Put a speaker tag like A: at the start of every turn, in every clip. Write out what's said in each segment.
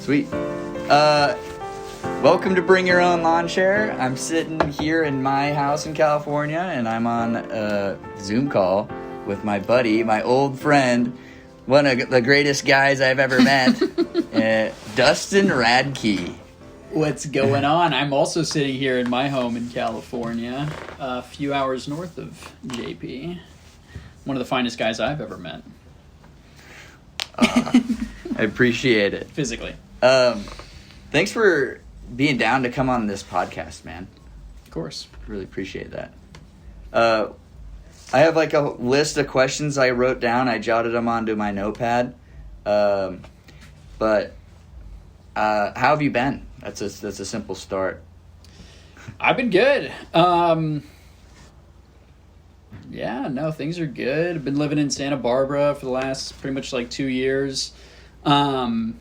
A: Sweet. Welcome to Bring Your Own Lawn Chair. I'm sitting here in my house in California, and I'm on a Zoom call with my buddy, my old friend, one of the greatest guys I've ever met, Dustin Radke.
B: What's going on? I'm also sitting here in my home in California, a few hours north of JP. One of the finest guys I've ever met.
A: I appreciate it.
B: Physically.
A: Thanks for being down to come on this podcast, man.
B: Of course.
A: Really appreciate that. I have like a list of questions I wrote down. I jotted them onto my notepad. But how have you been? That's a simple start.
B: I've been good. Yeah, no, things are good. I've been living in Santa Barbara for the last pretty much like 2 years. I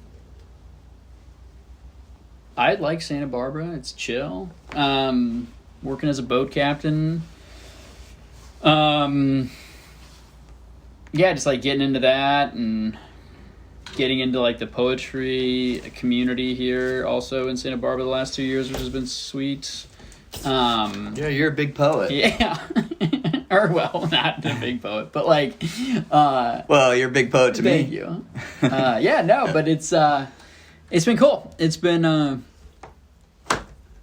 B: like Santa Barbara. It's chill. Working as a boat captain. Yeah, just like getting into that and getting into like the poetry community here also in Santa Barbara the last 2 years, which has been sweet.
A: Yeah, you're a big poet.
B: Yeah. Or, well, not a big poet, but like...
A: well, you're a big poet to me.
B: Thank you. Yeah, no, but it's been cool. It's been,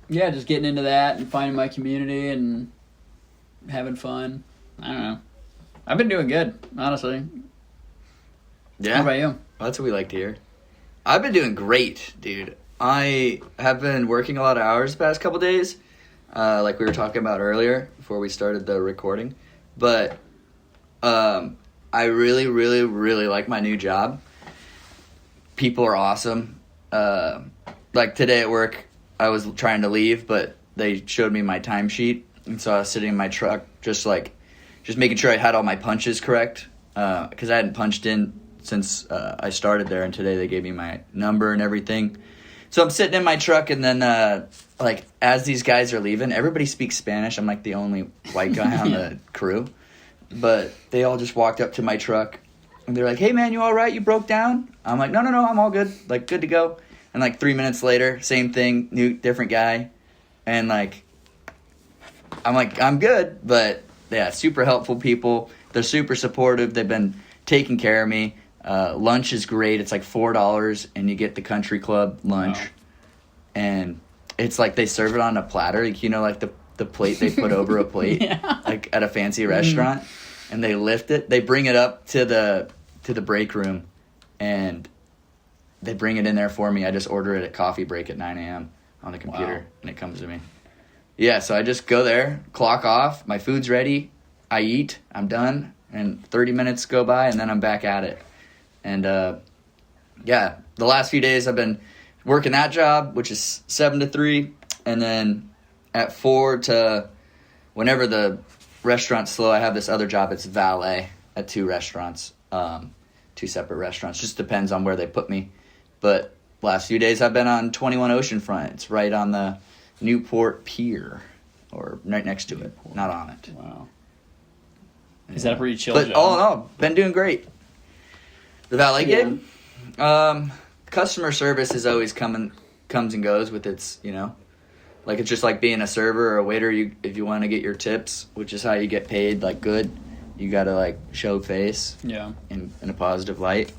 B: yeah, just getting into that and finding my community and having fun. I don't know. I've been doing good, honestly.
A: Yeah?
B: How about you?
A: Well, that's what we like to hear. I've been doing great, dude. I have been working a lot of hours the past couple days, like we were talking about earlier before we started the recording. But I really, really, really like my new job. People are awesome. Like today at work, I was trying to leave, but they showed me my timesheet, and so I was sitting in my truck just making sure I had all my punches correct, because I hadn't punched in since I started there, and today they gave me my number and everything. So I'm sitting in my truck, and then like as these guys are leaving, everybody speaks Spanish. I'm like the only white guy on the crew, but they all just walked up to my truck, and they're like, "Hey man, you all right? You broke down?" I'm like, "No, I'm all good. Like good to go." And like 3 minutes later, same thing, different guy, and like I'm like, I'm good, but yeah, super helpful people. They're super supportive. They've been taking care of me. Lunch is great. It's like $4, and you get the country club lunch. Wow. And it's like they serve it on a platter, like, you know, like the plate they put over a plate, yeah. Like at a fancy restaurant, and they lift it. They bring it up to the break room, and they bring it in there for me. I just order it at coffee break at 9 a.m. on the computer, wow. And it comes to me. Yeah, so I just go there, clock off, my food's ready, I eat, I'm done, and 30 minutes go by, and then I'm back at it. And, yeah, the last few days I've been working that job, which is 7 to 3, and then at 4 to whenever the restaurant's slow, I have this other job. It's valet at 2 restaurants, 2 separate restaurants. Just depends on where they put me. But last few days I've been on 21 Oceanfront. It's right on the Newport Pier, or right next to it, not on it.
B: Wow. Is that a pretty chill
A: job?
B: But
A: all in all, been doing great. The valet gig? Customer service is always comes and goes with its, you know, like it's just like being a server or a waiter. If you want to get your tips, which is how you get paid, like good, you got to like show face,
B: yeah, in
A: a positive light.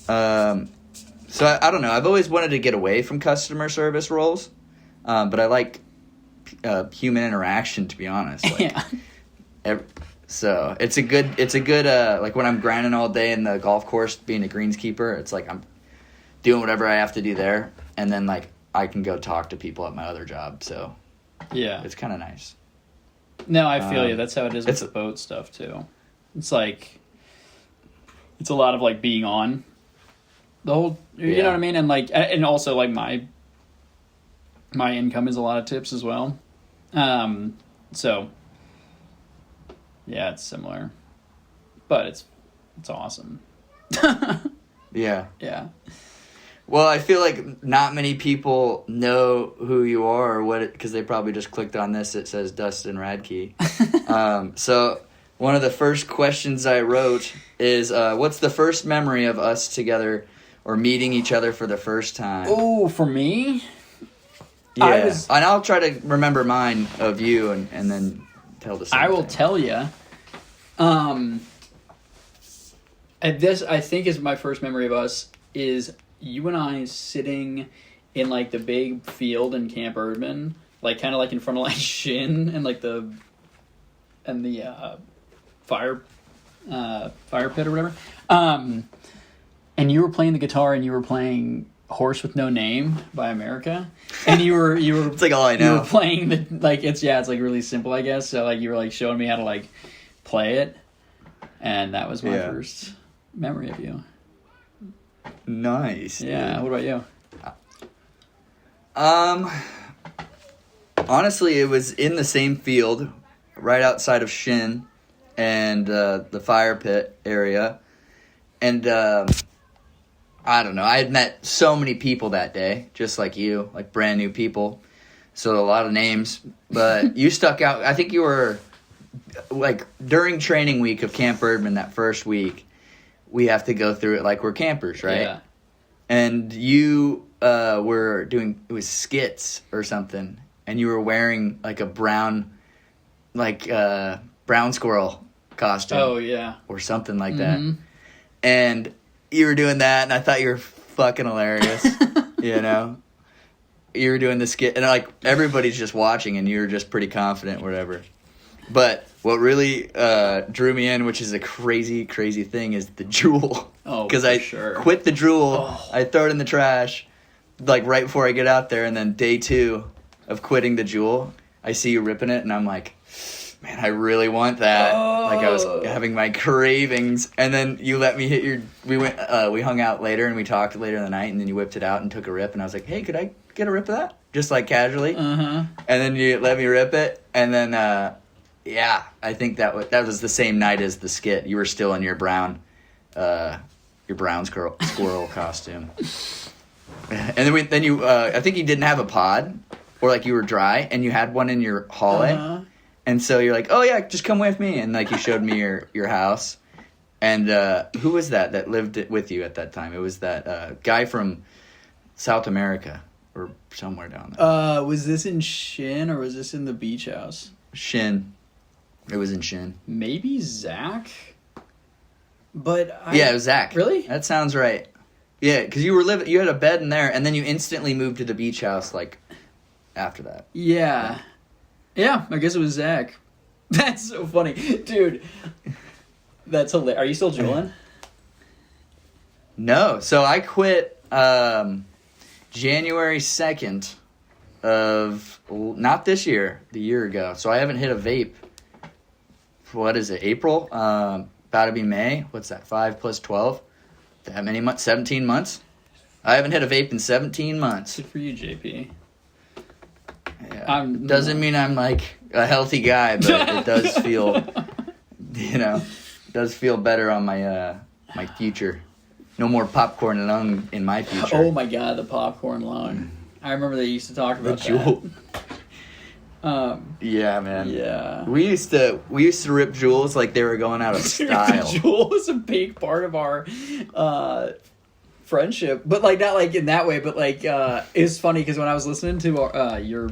A: So I don't know. I've always wanted to get away from customer service roles, but I like human interaction, to be honest. Like,
B: yeah.
A: So it's a good like when I'm grinding all day in the golf course being a greenskeeper, it's like I'm doing whatever I have to do there, and then like I can go talk to people at my other job. So
B: yeah,
A: it's kind of nice.
B: No, I feel you. That's how it is with the boat stuff too. It's like it's a lot of like being on the whole, you know what I mean, and like and also like my income is a lot of tips as well. So. Yeah, it's similar, but it's awesome.
A: Yeah.
B: Yeah.
A: Well, I feel like not many people know who you are or what, because they probably just clicked on this. It says Dustin Radke. So one of the first questions I wrote is, what's the first memory of us together or meeting each other for the first time?
B: Oh, for me?
A: Yeah. And I'll try to remember mine of you and then tell the same
B: I will
A: thing.
B: tell you. This, I think, is my first memory of us, is you and I sitting in, like, the big field in Camp Erdman, like, kind of, like, in front of, like, Shin and, like, the fire pit or whatever. And you were playing the guitar and you were playing Horse with No Name by America. And you were
A: It's like all I know.
B: You were playing the, like, it's like really simple, I guess. So, like, you were, like, showing me how to, like, play it. And that was my first memory of you.
A: Nice.
B: Yeah.
A: Dude.
B: What about you?
A: Honestly, it was in the same field, right outside of Shin and the fire pit area. And I don't know. I had met so many people that day, just like you, like brand new people. So a lot of names. But you stuck out. I think you were, like, during training week of Camp Erdman, that first week, we have to go through it like we're campers, right? Yeah. And you were doing, it was skits or something, and you were wearing, like, a brown squirrel costume.
B: Oh, yeah.
A: Or something like that. And you were doing that, and I thought you were fucking hilarious, you know? You were doing the skit, and, like, everybody's just watching, and you were just pretty confident, whatever. But what really drew me in, which is a crazy, crazy thing, is the jewel.
B: Oh,
A: because I quit the jewel. I throw it in the trash, like, right before I get out there, and then day 2 of quitting the jewel, I see you ripping it, and I'm like, man, I really want that. Like, I was having my cravings, and then you let me hit your. We hung out later, and we talked later in the night, and then you whipped it out and took a rip, and I was like, hey, could I get a rip of that? Just, like, casually. And then you let me rip it, and then yeah, I think that was the same night as the skit. You were still in your brown squirrel costume. And then you I think you didn't have a pod, or, like, you were dry, and you had one in your hallway. And so you're like, oh yeah, just come with me, and, like, you showed me your house. And who was that lived with you at that time? It was that guy from South America or somewhere down there.
B: Was this in Shin or was this in the beach house?
A: Shin. It was in Shin.
B: Maybe Zach? But
A: yeah, it was Zach.
B: Really?
A: That sounds right. Yeah, because you had a bed in there, and then you instantly moved to the beach house, like, after that.
B: Yeah. Yeah, I guess it was Zach. That's so funny. Dude, that's hilarious. Are you still juuling?
A: No. So I quit January 2nd of, not this year, the year ago. So I haven't hit a vape. What is it, April? About to be May. What's that, 5 plus 12? That many months? 17 months? I haven't hit a vape in 17 months.
B: Good for you, JP.
A: Yeah. Doesn't mean I'm, like, a healthy guy, but it does feel, does feel better on my my future. No more popcorn lung in my future.
B: Oh my god, the popcorn lung. I remember they used to talk about that.
A: Yeah, man.
B: Yeah.
A: We used to rip jewels like they were going out of style.
B: Jewel was a big part of our friendship, but, like, not, like, in that way, but, like, it's funny because when I was listening to your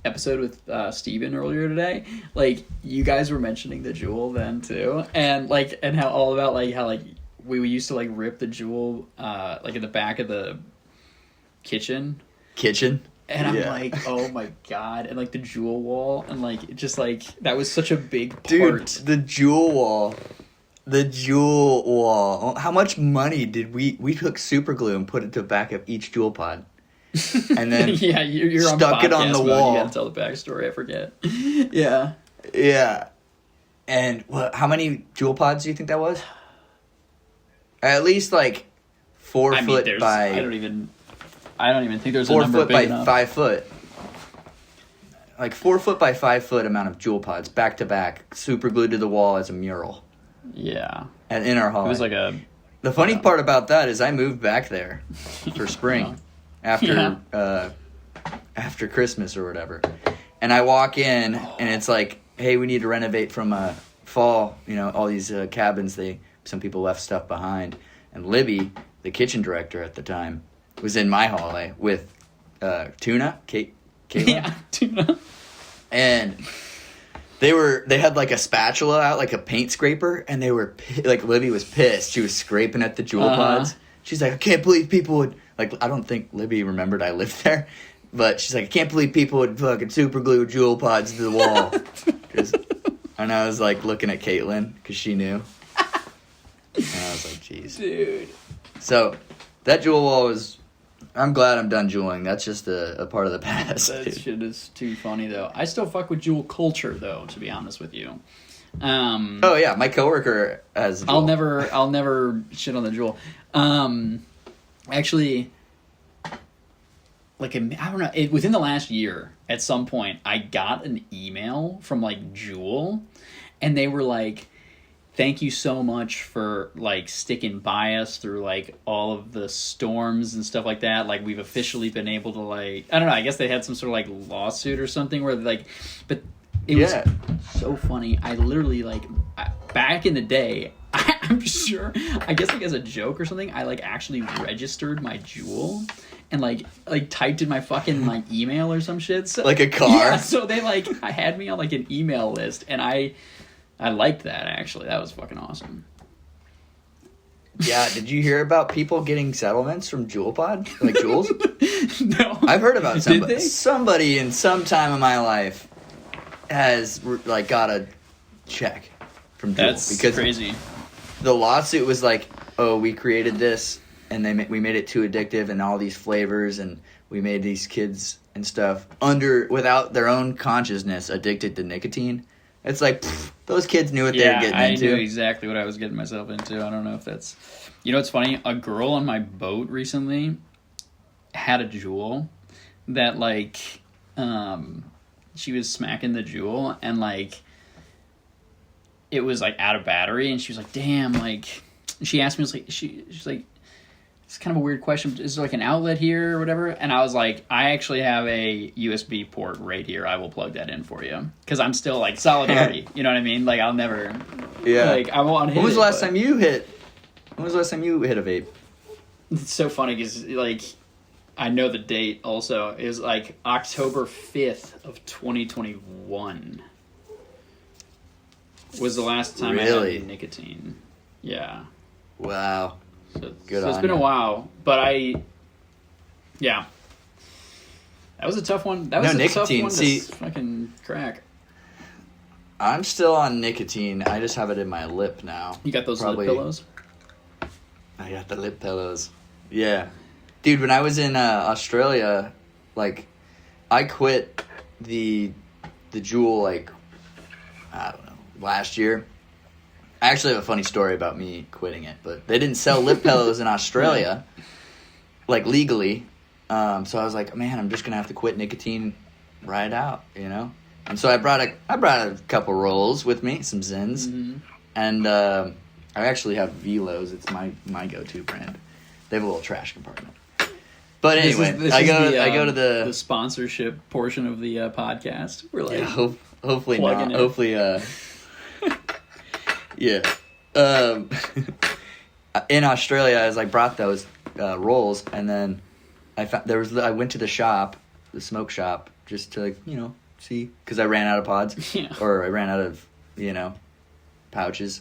B: episode with Steven earlier today, like, you guys were mentioning the jewel then too, and, like, and how all about, like, how, like, we used to, like, rip the jewel like in the back of the kitchen, and I'm like, oh my god, and, like, the jewel wall, and, like, just, like, that was such a big part.
A: Dude, the jewel wall. How much money did we took super glue and put it to the back of each jewel pod? And then
B: yeah, you're
A: stuck it on the wall.
B: You gotta tell the backstory. I forget. Yeah.
A: And how many jewel pods do you think that was? At least, like, 4 foot by.
B: I don't even think there's
A: 4
B: a number
A: foot
B: big
A: by
B: enough.
A: 5 foot. Like 4 foot by 5 foot amount of jewel pods back to back, super glued to the wall as a mural.
B: Yeah.
A: And in our hall.
B: It was like a.
A: The funny part about that is I moved back there for spring. After Christmas or whatever. And I walk in, and it's like, hey, we need to renovate from fall, all these cabins, some people left stuff behind. And Libby, the kitchen director at the time, was in my hallway with Tuna, Caitlin.
B: Yeah, Tuna.
A: And they had like a spatula out, like a paint scraper, and they were like, Libby was pissed. She was scraping at the jewel pods. She's like, I can't believe people would, like, I don't think Libby remembered I lived there, but she's like, I can't believe people would fucking super glue jewel pods to the wall. And I was like looking at Caitlin because she knew. And I was like, jeez.
B: Dude.
A: So that jewel wall was, I'm glad I'm done jeweling. That's just a part of the past.
B: That shit is too funny, though. I still fuck with jewel culture, though, to be honest with you.
A: Oh, yeah. My coworker has a jewel.
B: I'll never shit on the jewel. Actually, like, I don't know, within the last year, at some point, I got an email from, like, Jewel, and they were like, thank you so much for, like, sticking by us through, like, all of the storms and stuff like that. Like, we've officially been able to, like, I don't know, I guess they had some sort of, like, lawsuit or something where, like, but it was so funny. I literally, like, back in the day, I'm sure, I guess, like, as a joke or something, I, like, actually registered my Jewel and, like typed in my fucking, like, email or some shit. So,
A: like a car?
B: Yeah, so they, like, I had me on, like, an email list, and I liked that, actually. That was fucking awesome.
A: Yeah, did you hear about people getting settlements from JewelPod? Like jewels?
B: No.
A: I've heard about somebody.
B: Did they?
A: Somebody in some time of my life has, like, got a check from Jewel.
B: That's because crazy.
A: The lawsuit was like, oh, we created this, and we made it too addictive and all these flavors, and we made these kids and stuff without their own consciousness addicted to nicotine. It's like, those kids knew what they were getting into.
B: I knew exactly what I was getting myself into. I don't know if that's... You know what's funny? A girl on my boat recently had a jewel that, like, she was smacking the jewel, and, like, it was, like, out of battery, and she was like, damn, like... She asked me, she's like, it's kind of a weird question. Is there, like, an outlet here or whatever? And I was like, I actually have a USB port right here. I will plug that in for you. Because I'm still, like, solidarity. You know what I mean? Like, I'll never...
A: Yeah.
B: Like, I won't hit
A: When was the last
B: but...
A: time you hit... When was the last time you hit a vape?
B: It's so funny because, like, I know the date also. It was, like, October 5th of 2021 was the last time I had nicotine. Yeah.
A: Wow.
B: So it's been a while, but yeah. That was a tough one. That was a
A: nicotine,
B: tough one to fucking crack.
A: I'm still on nicotine. I just have it in my lip now.
B: You got those lip pillows?
A: I got the lip pillows. Yeah. Dude, when I was in Australia, like, I quit the Juul, like, I don't know, last year. I actually have a funny story about me quitting it, but they didn't sell lip pillows in Australia, like, legally. So I was like, man, I'm just gonna have to quit nicotine right out, you know. And so I brought a couple rolls with me, some Zins, and I actually have Velos. It's my go-to brand. They have a little trash compartment. But anyway, I go to the
B: sponsorship portion of the podcast. We're like,
A: hopefully not. Hopefully, yeah. In Australia, as I brought those rolls, and then I went to the shop, the smoke shop, just to, you know, see, because I ran out of pods, or I ran out of, you know, pouches,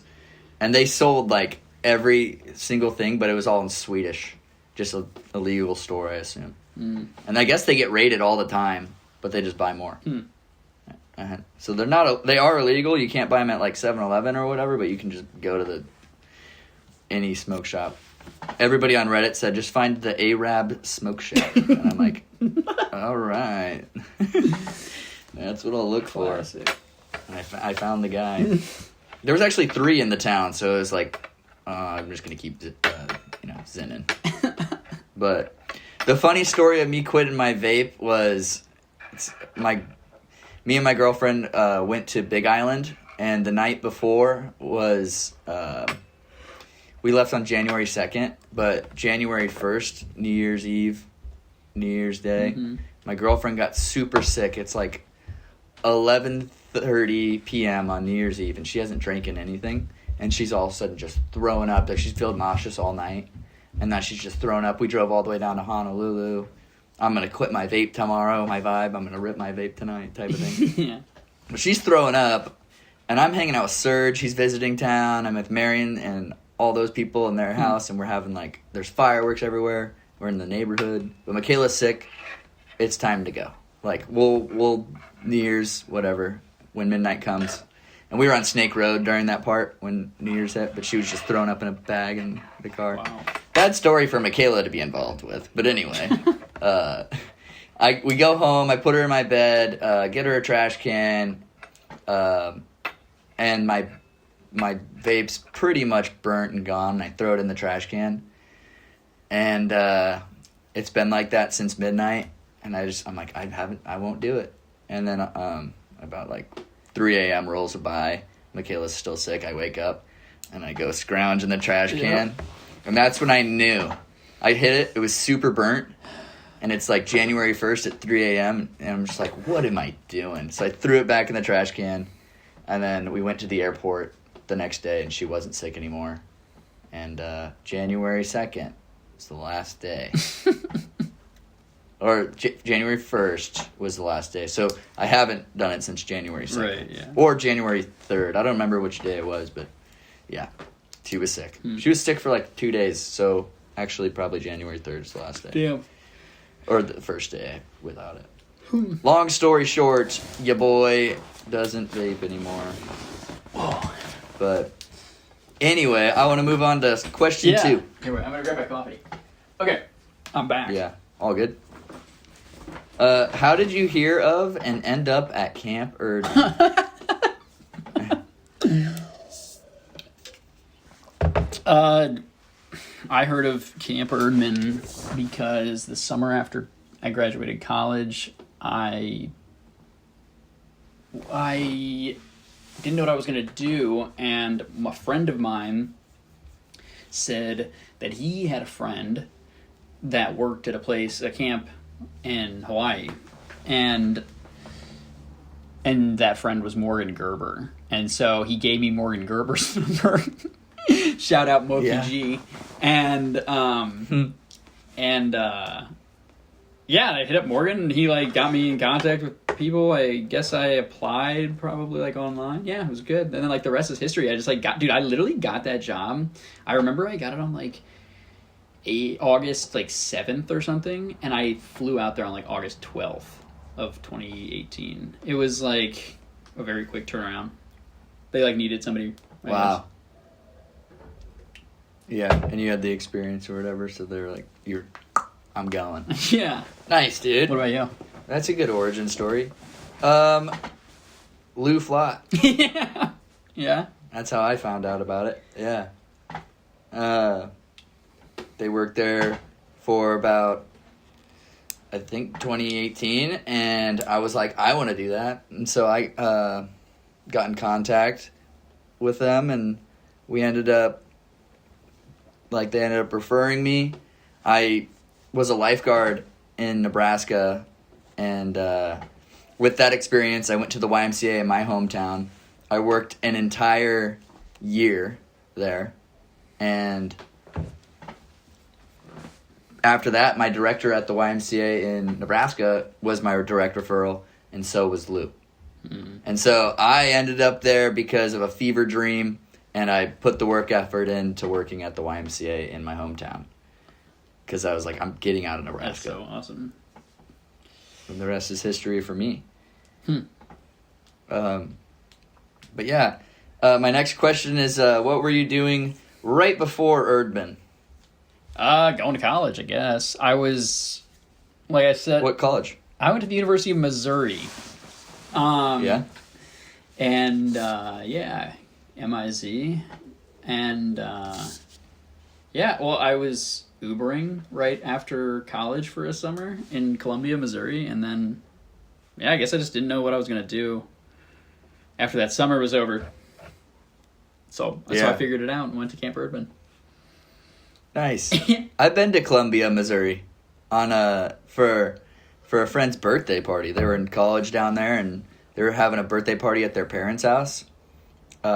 A: and they sold, like, every single thing, but it was all in Swedish, just a legal store, I assume. And I guess they get raided all the time, but they just buy more. So they are illegal. You can't buy them at, like, 7-Eleven or whatever, but you can just go to any smoke shop. Everybody on Reddit said, just find the Arab smoke shop. And I'm like, all right. That's what I'll look for. And I found the guy. There was actually 3 in the town, so it was like, I'm just going to keep, zinning. But the funny story of me quitting my vape was me and my girlfriend went to Big Island, and the night before was we left on January 2nd, but January 1st, New Year's Eve, New Year's Day, my girlfriend got super sick. It's like 11:30 p.m. on New Year's Eve, and she hasn't drinking anything, and she's all of a sudden just throwing up. Like, she's feeling nauseous all night, and now she's just thrown up. We drove all the way down to Honolulu. I'm going to quit my vape tomorrow, my vibe. I'm going to rip my vape tonight type of thing.
B: Yeah.
A: But she's throwing up, and I'm hanging out with Serge. He's visiting town. I'm with Marion and all those people in their house, and we're having, like, there's fireworks everywhere. We're in the neighborhood. But Michaela's sick. It's time to go. Like, we'll New Year's, whatever, when midnight comes. And we were on Snake Road during that part when New Year's hit, but she was just thrown up in a bag in the car.
B: Wow.
A: Bad story for Michaela to be involved with. But anyway, we go home. I put her in my bed, get her a trash can, and my vape's pretty much burnt and gone. And I throw it in the trash can, and it's been like that since midnight. And I'm like, I won't do it. And then about like 3 a.m. rolls by. Michaela's still sick. I wake up and I go scrounge in the trash can. And that's when I knew. I hit it. It was super burnt. And it's like January 1st at 3 a.m. And I'm just like, what am I doing? So I threw it back in the trash can. And then we went to the airport the next day and she wasn't sick anymore. And January 2nd was the last day. Or January 1st was the last day. So I haven't done it since January 2nd.
B: Right, yeah.
A: Or January 3rd. I don't remember which day it was, but yeah. She was sick. She was sick for like 2 days. So actually probably January 3rd is the last day.
B: Damn.
A: Or the first day without it. Long story short, your boy doesn't vape anymore.
B: Whoa.
A: But anyway, I want to move on to question 2.
B: Here, wait, I'm going to grab my coffee. Okay. I'm back.
A: Yeah. All good. How did you hear of and end up at Camp Erdman?
B: I heard of Camp Erdman because the summer after I graduated college, I didn't know what I was going to do, and a friend of mine said that he had a friend that worked at a camp in Hawaii, and that friend was Morgan Gerber, and so he gave me Morgan Gerber's number. Shout out Moki G. And I hit up Morgan, and he like got me in contact with people. I guess I applied probably like online. Yeah, it was good. And then like the rest is history. I just like I literally got that job. I remember I got it on like August like 7th or something, and I flew out there on like August 12th of 2018. It was like a very quick turnaround. They like needed somebody.
A: Wow. Yeah, and you had the experience or whatever, so they're like, I'm going.
B: Yeah.
A: Nice, dude.
B: What about you?
A: That's a good origin story. Lou Flott.
B: Yeah. Yeah.
A: That's how I found out about it. Yeah. They worked there for about, I think, 2018, and I was like, I want to do that. And so I got in contact with them, and we ended up, they ended up referring me. I was a lifeguard in Nebraska, and with that experience, I went to the YMCA in my hometown. I worked an entire year there, and after that, my director at the YMCA in Nebraska was my direct referral, and so was Lou. Mm-hmm. And so I ended up there because of a fever dream, and I put the work effort into working at the YMCA in my hometown. Because I was like, I'm getting out of Nebraska.
B: That's so awesome.
A: And the rest is history for me. But yeah, my next question is, what were you doing right before Erdman?
B: Going to college, I guess. I was, like I said...
A: What college?
B: I went to the University of Missouri.
A: Yeah?
B: And, MIZ. And, I was Ubering right after college for a summer in Columbia, Missouri. And then, I guess I just didn't know what I was going to do after that summer was over. So I figured it out and went to Camp Erdman.
A: Nice. I've been to Columbia, Missouri for a friend's birthday party. They were in college down there, and they were having a birthday party at their parents' house.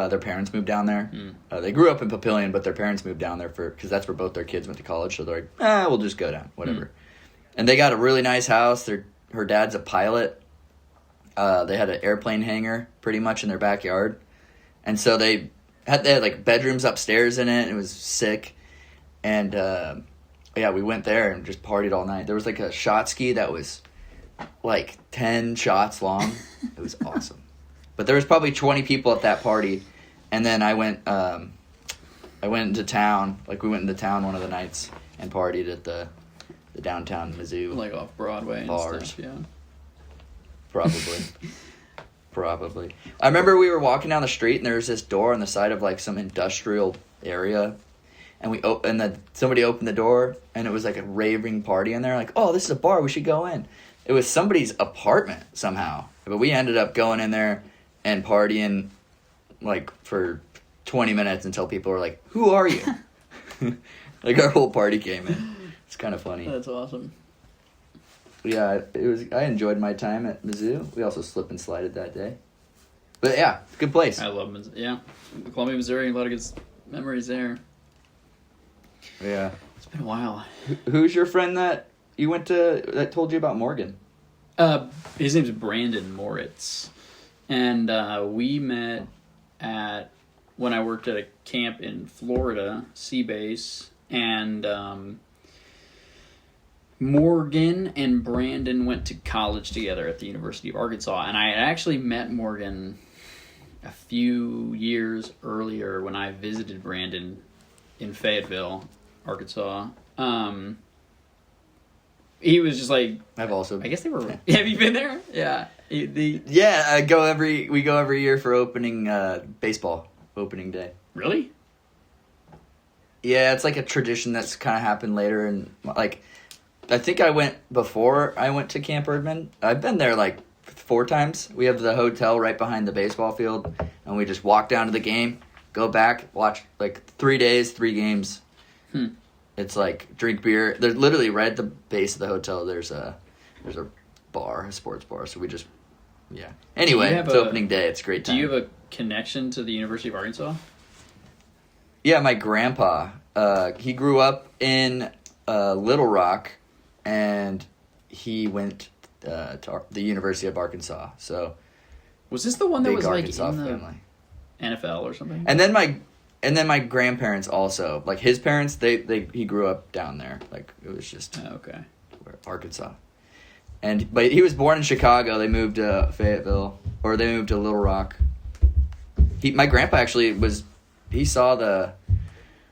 A: their parents moved down there. They grew up in Papillion, but their parents moved down there because that's where both their kids went to college. So they're like, we'll just go down, whatever. And they got a really nice house. Her dad's a pilot. They had an airplane hangar pretty much in their backyard. And so they had like bedrooms upstairs in it. And it was sick. And we went there and just partied all night. There was like a shot ski that was like 10 shots long. It was awesome. But there was probably 20 people at that party. And then I went into town. Like, we went into town one of the nights and partied at the downtown Mizzou.
B: Like off Broadway
A: bars.
B: And stuff, yeah.
A: Probably. I remember we were walking down the street and there was this door on the side of like some industrial area. And somebody opened the door and it was like a raving party in there. Like, oh, this is a bar. We should go in. It was somebody's apartment somehow. But we ended up going in there and partying like for 20 minutes until people were like, who are you? Like, our whole party came in. It's kind of funny.
B: That's awesome.
A: Yeah, I enjoyed my time at Mizzou. We also slip and slided that day. But yeah, good place.
B: I love Mizzou. Yeah. Columbia, Missouri, a lot of good memories there.
A: Yeah.
B: It's been a while.
A: Who's your friend that told you about Morgan?
B: His name's Brandon Moritz. And we met when I worked at a camp in Florida, Sea Base, and Morgan and Brandon went to college together at the University of Arkansas. And I had actually met Morgan a few years earlier when I visited Brandon in Fayetteville, Arkansas. He was just like...
A: I've also...
B: I guess they were... Have you been there? Yeah.
A: Yeah, we go every year for opening baseball opening day.
B: Really?
A: Yeah, it's like a tradition that's kind of happened later, and like I think I went before I went to Camp Erdman. I've been there like 4 times. We have the hotel right behind the baseball field, and we just walk down to the game, go back, watch like 3 days, 3 games. It's like drink beer. There's literally right at the base of the hotel. There's a bar, a sports bar. So we just Anyway, it's opening day. It's a great time.
B: Do you have a connection to the University of Arkansas?
A: Yeah, my grandpa. He grew up in Little Rock, and he went to the University of Arkansas. So,
B: was this the one that was
A: Arkansas
B: like in the
A: family.
B: NFL or something?
A: And then my grandparents also, like his parents, he grew up down there. Like it was just Arkansas. But he was born in Chicago. They moved to Fayetteville, or they moved to Little Rock. My grandpa actually he saw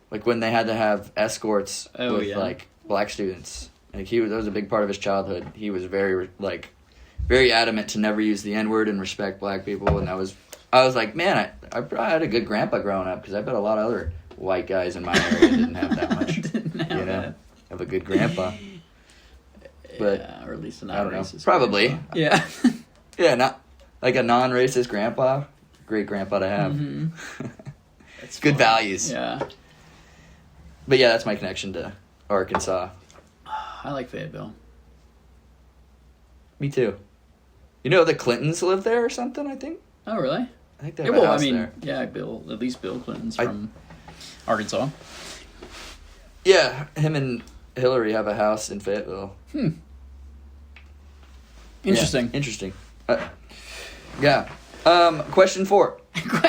A: when they had to have escorts like black students. Like that was a big part of his childhood. He was very very adamant to never use the N-word and respect black people. And I was like, man, I had a good grandpa growing up, because I bet a lot of other white guys in my area didn't have that much. Have a good grandpa. But
B: or at least a
A: I don't know.
B: non-racist
A: Probably.
B: grandpa. Yeah.
A: Yeah, not like a non-racist grandpa. Great grandpa to have.
B: Mm-hmm.
A: Good values.
B: Yeah.
A: But yeah, that's my connection to Arkansas.
B: I like Fayetteville.
A: Me too. You know, the Clintons live there or something, I think?
B: Oh, really?
A: I think they have a house there.
B: Yeah, at least Bill Clinton's from Arkansas.
A: Yeah, him and Hillary have a house in Fayetteville.
B: Interesting.
A: Yeah, interesting. Yeah. Question 4.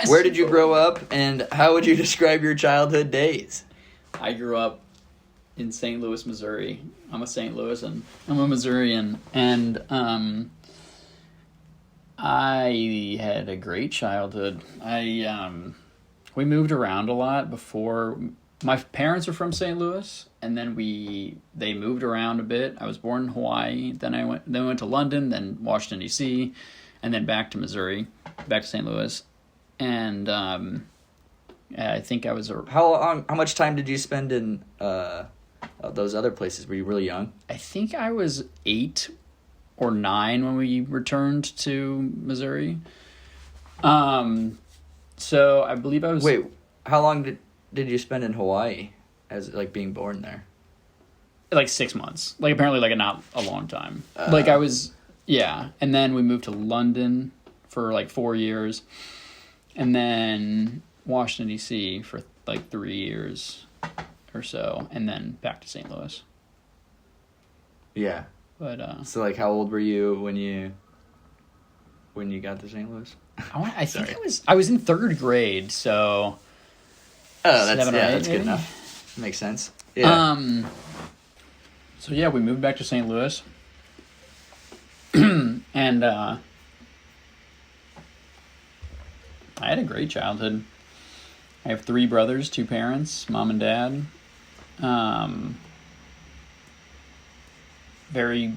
A: Where did you grow up, and how would you describe your childhood days?
B: I grew up in St. Louis, Missouri. I'm a St. Louisan. I'm a Missourian, and I had a great childhood. We moved around a lot before. My parents are from St. Louis, and then they moved around a bit. I was born in Hawaii, then I went to London, then Washington D.C., and then back to Missouri, back to St. Louis, and I think I was
A: How much time did you spend in those other places? Were you really young?
B: I think I was 8 or 9 when we returned to Missouri. So I believe I was.
A: Wait, how long did you spend in Hawaii as being born there?
B: Like 6 months. Apparently not a long time. I was, yeah. And then we moved to London for 4 years. and then Washington, D.C. for like 3 years or so, and then back to St. Louis.
A: Yeah.
B: But
A: so like, how old were you when you got to St. Louis?
B: I think I was in 3rd grade, so.
A: Oh, that's good enough. Makes sense.
B: Yeah. So yeah, we moved back to St. Louis, and I had a great childhood. I have 3 brothers, 2 parents, mom and dad. Very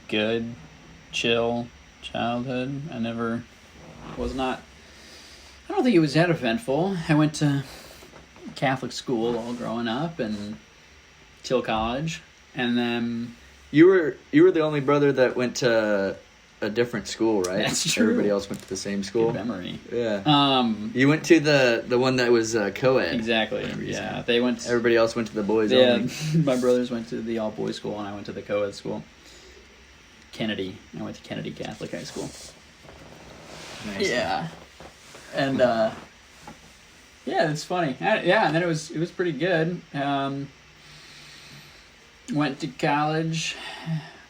B: good, chill childhood. I don't think it was that eventful. I went to Catholic school all growing up and till college, and then
A: you were the only brother that went to a different school, right?
B: That's true.
A: Everybody else went to the same school.
B: Good memory.
A: Yeah. You went to the one that was co-ed.
B: Exactly. Yeah. They went.
A: Everybody else went to the boys only.
B: My brothers went to the all boys school, and I went to the co-ed school. Kennedy. I went to Kennedy Catholic High School.
A: Nice.
B: Yeah. And it's funny. And then it was pretty good. Went to college,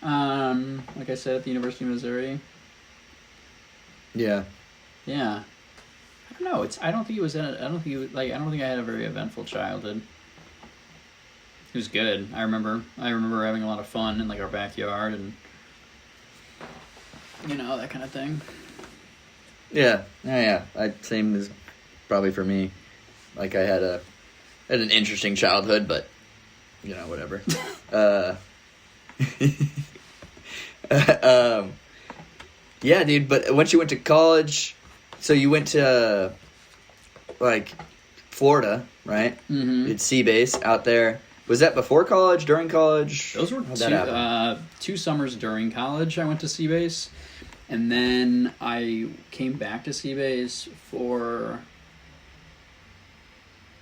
B: like I said, at the University of Missouri.
A: Yeah.
B: Yeah. I don't know. I don't think I had a very eventful childhood. It was good. I remember having a lot of fun in like our backyard and that kind of thing.
A: Yeah. Same as probably for me. Like I had an interesting childhood, but whatever. Yeah, dude. But once you went to college, so you went to like Florida, right?
B: Mm-hmm.
A: Did Seabase out there. Was that before college? During college?
B: Those were 2 summers during college. I went to Seabase, and then I came back to Seabase for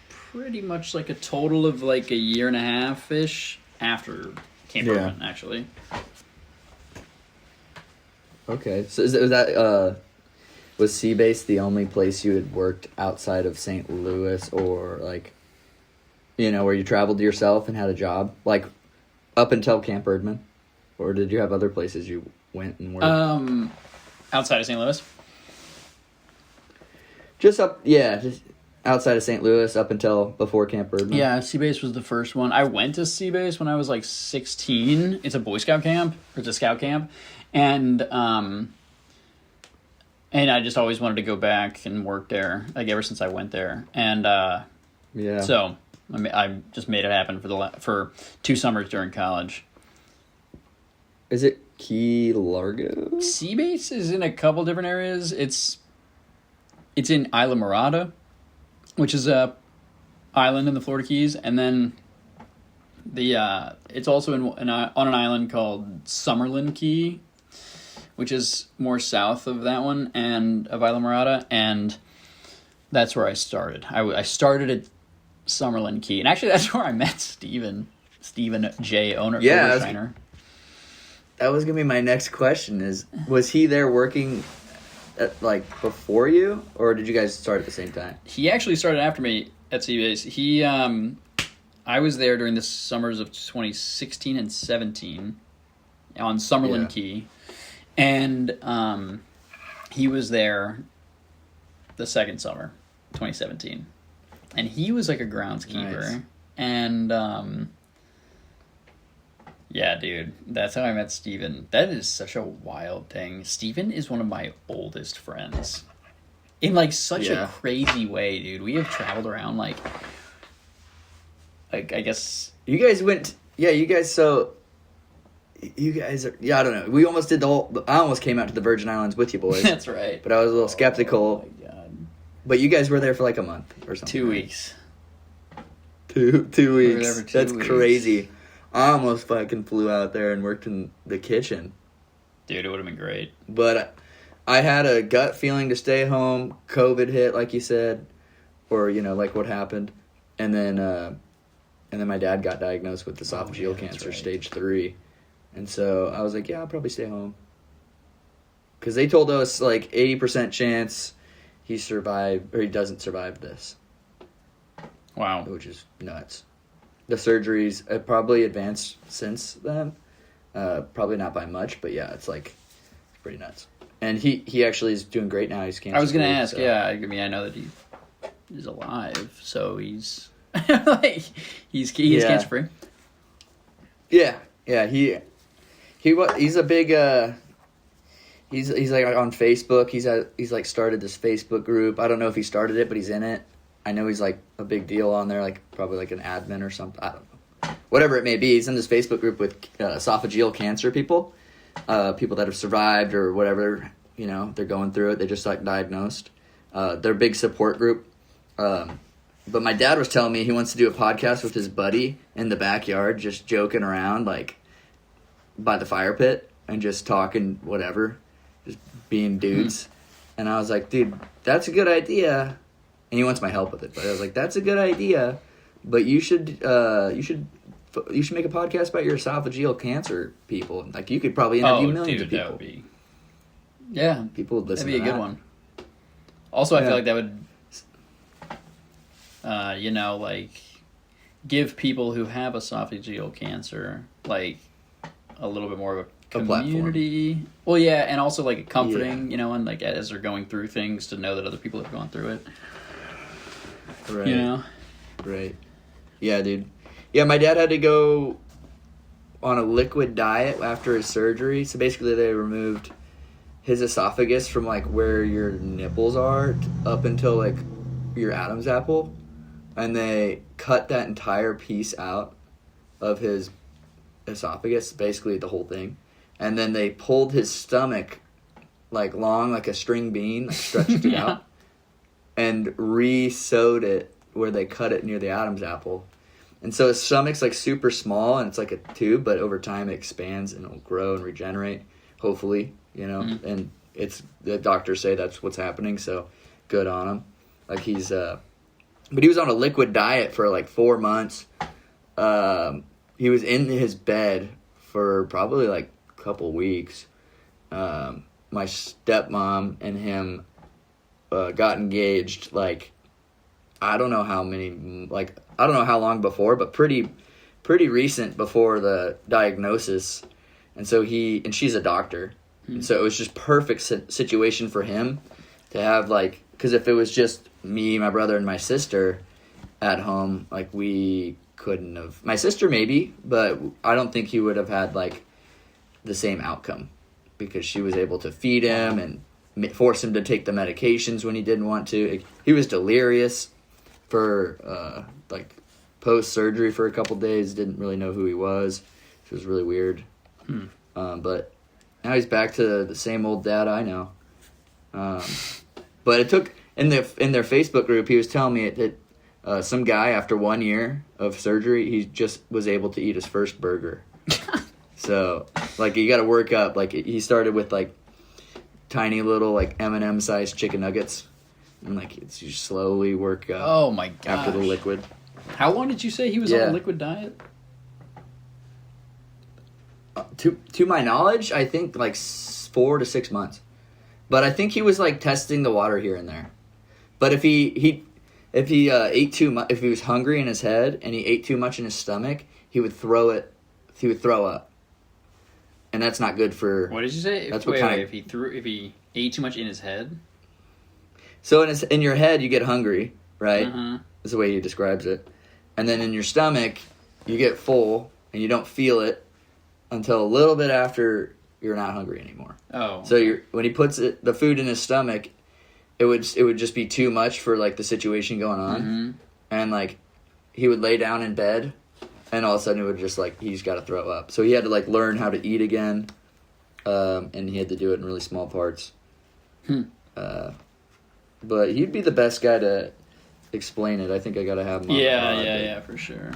B: pretty much like a total of like a year and a half ish after Camp Erdman, actually.
A: Okay, so was Seabase the only place you had worked outside of St. Louis, or like, where you traveled yourself and had a job, like up until Camp Erdman, or did you have other places you went and worked?
B: Outside of St. Louis.
A: Just outside of St. Louis up until before Camp Erdman.
B: Yeah, Seabase was the first one. I went to Seabase when I was like 16. It's a Boy Scout camp, or it's a scout camp, and I just always wanted to go back and work there, like ever since I went there, and so I just made it happen for 2 summers during college.
A: Is it Key Largo?
B: Seabase is in a couple different areas. It's in Isla Morada, which is a island in the Florida Keys, and then it's also on an island called Summerlin Key, which is more south of that one and of Isla Morada, and that's where I started. I started at Summerlin Key, and actually that's where I met Stephen J. Owner.
A: That was gonna be my next question. Was he there working before you, or did you guys start at the same time?
B: He actually started after me at Seabase. I was there during the summers of 2016 and 17 on Summerlin Key, and he was there the second summer, 2017, and he was like a groundskeeper. Nice. And yeah, dude, that's how I met Steven. That is such a wild thing. Steven is one of my oldest friends. In, like, such a crazy way, dude. We have traveled around, like, I guess...
A: You guys went... Yeah, you guys, so... You guys are... Yeah, I don't know. We almost did the whole... I almost came out to the Virgin Islands with you boys.
B: That's right.
A: But I was a little skeptical.
B: Oh, my God.
A: But you guys were there for, like, a month or something.
B: 2 weeks.
A: Two weeks.
B: We were there for 2
A: That's
B: weeks.
A: Crazy. I almost fucking flew out there and worked in the kitchen.
B: Dude, it would have been great.
A: But I had a gut feeling to stay home. COVID hit, like you said, or like what happened, and then my dad got diagnosed with esophageal cancer, stage 3, and so I was like, yeah, I'll probably stay home, because they told us like 80% chance he survived, or he doesn't survive this.
B: Wow.
A: Which is nuts. The surgeries have probably advanced since then. Probably not by much, but yeah, it's pretty nuts. And he actually is doing great now. He's cancer.
B: I was going to ask, so. Yeah. I mean, I know that he's alive, so he's like he's cancer free.
A: Yeah, he's a big. He's like on Facebook. He's like started this Facebook group. I don't know if he started it, but he's in it. I know he's like a big deal on there, like probably like an admin or something. I don't know. Whatever it may be, he's in this Facebook group with esophageal cancer people. People that have survived or whatever, they're going through it. They just like diagnosed. They're a big support group. But my dad was telling me he wants to do a podcast with his buddy in the backyard, just joking around like by the fire pit and just talking whatever, just being dudes. And I was like, dude, that's a good idea. And he wants my help with it. But I was like, that's a good idea. But you should make a podcast about your esophageal cancer people. Like, you could probably interview millions of people.
B: That would be... Yeah.
A: People would listen to that.
B: That'd be a good one. Also, I feel like that would, like, give people who have esophageal cancer, like, a little bit more of a community. Well, yeah, and also, like, comforting, and, like, as they're going through things, to know that other people have gone through it.
A: Right. Right. Yeah, dude. Yeah, my dad had to go on a liquid diet after his surgery. So basically they removed his esophagus from like where your nipples are up until like your Adam's apple. And they cut that entire piece out of his esophagus, basically the whole thing. And then they pulled his stomach like long, like a string bean, like stretched it out. And re-sewed it where they cut it near the Adam's apple. And so his stomach's like super small and it's like a tube, but over time it expands and it'll grow and regenerate, hopefully, Mm-hmm. And the doctors say that's what's happening, so good on him. Like but he was on a liquid diet for like 4 months. He was in his bed for probably like a couple weeks. My stepmom and him got engaged like I don't know how long before, but pretty recent before the diagnosis. And so and she's a doctor. And so it was just perfect situation for him to have like, because if it was just me, my brother, and my sister at home, like we couldn't have. My sister maybe, but I don't think he would have had like the same outcome because she was able to feed him and force him to take the medications when he didn't want to. He was delirious for like post-surgery for a couple days. Didn't really know who he was. It was really weird. But now he's back to the same old dad I know. But it took in their Facebook group. He was telling me that some guy after 1 year of surgery, he just was able to eat his first burger. So like you got to work up. Like he started with like tiny little like M&M sized chicken nuggets, and like you slowly work up.
B: Oh my gosh.
A: After the liquid.
B: How long did you say he was on a liquid diet?
A: To my knowledge, I think like 4 to 6 months. But I think he was like testing the water here and there. But if he ate too much, if he was hungry in his head and he ate too much in his stomach, he would throw up. And that's not good for.
B: What did you say? If he ate too much in his head.
A: So in your head you get hungry, right? That's the way he describes it. And then in your stomach you get full and you don't feel it until a little bit after you're not hungry anymore. Oh. So when he puts the food in his stomach, it would just be too much for like the situation going on, and like he would lay down in bed. And all of a sudden, it would just, like, he's got to throw up. So he had to, like, learn how to eat again. And he had to do it in really small parts. But he'd be the best guy to explain it. I think I got to have him on the pod.
B: Yeah, for sure.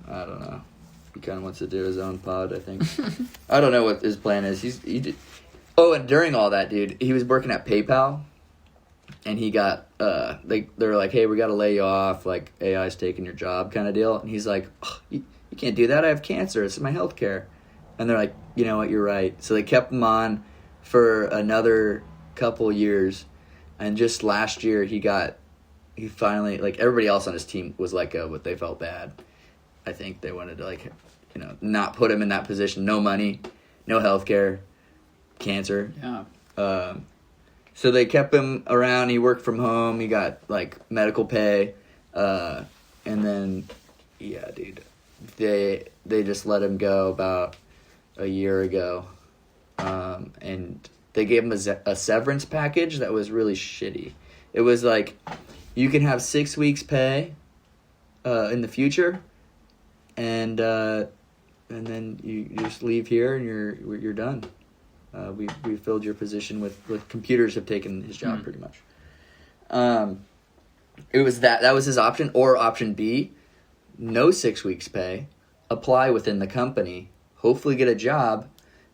A: I don't know. He kind of wants to do his own pod, I think. I don't know what his plan is. And during all that, dude, he was working at PayPal. And he got, they were like, hey, we got to lay you off. Like, AI's taking your job kind of deal. And he's like, you can't do that. I have cancer. It's my health care. And they're like, you know what? You're right. So they kept him on for another couple years. And just last year, he finally, like, everybody else on his team was let go, but they felt bad. I think they wanted to, like, not put him in that position. No money, no health care, cancer.
B: Yeah.
A: So they kept him around. He worked from home. He got, like, medical pay. And then, yeah, dude, they just let him go about a year ago. And they gave him a severance package that was really shitty. It was like, you can have 6 weeks pay in the future, and then you just leave here and you're done. We filled your position with computers have taken his job pretty much. It was that was his option, or option B, no 6 weeks pay, apply within the company, hopefully get a job,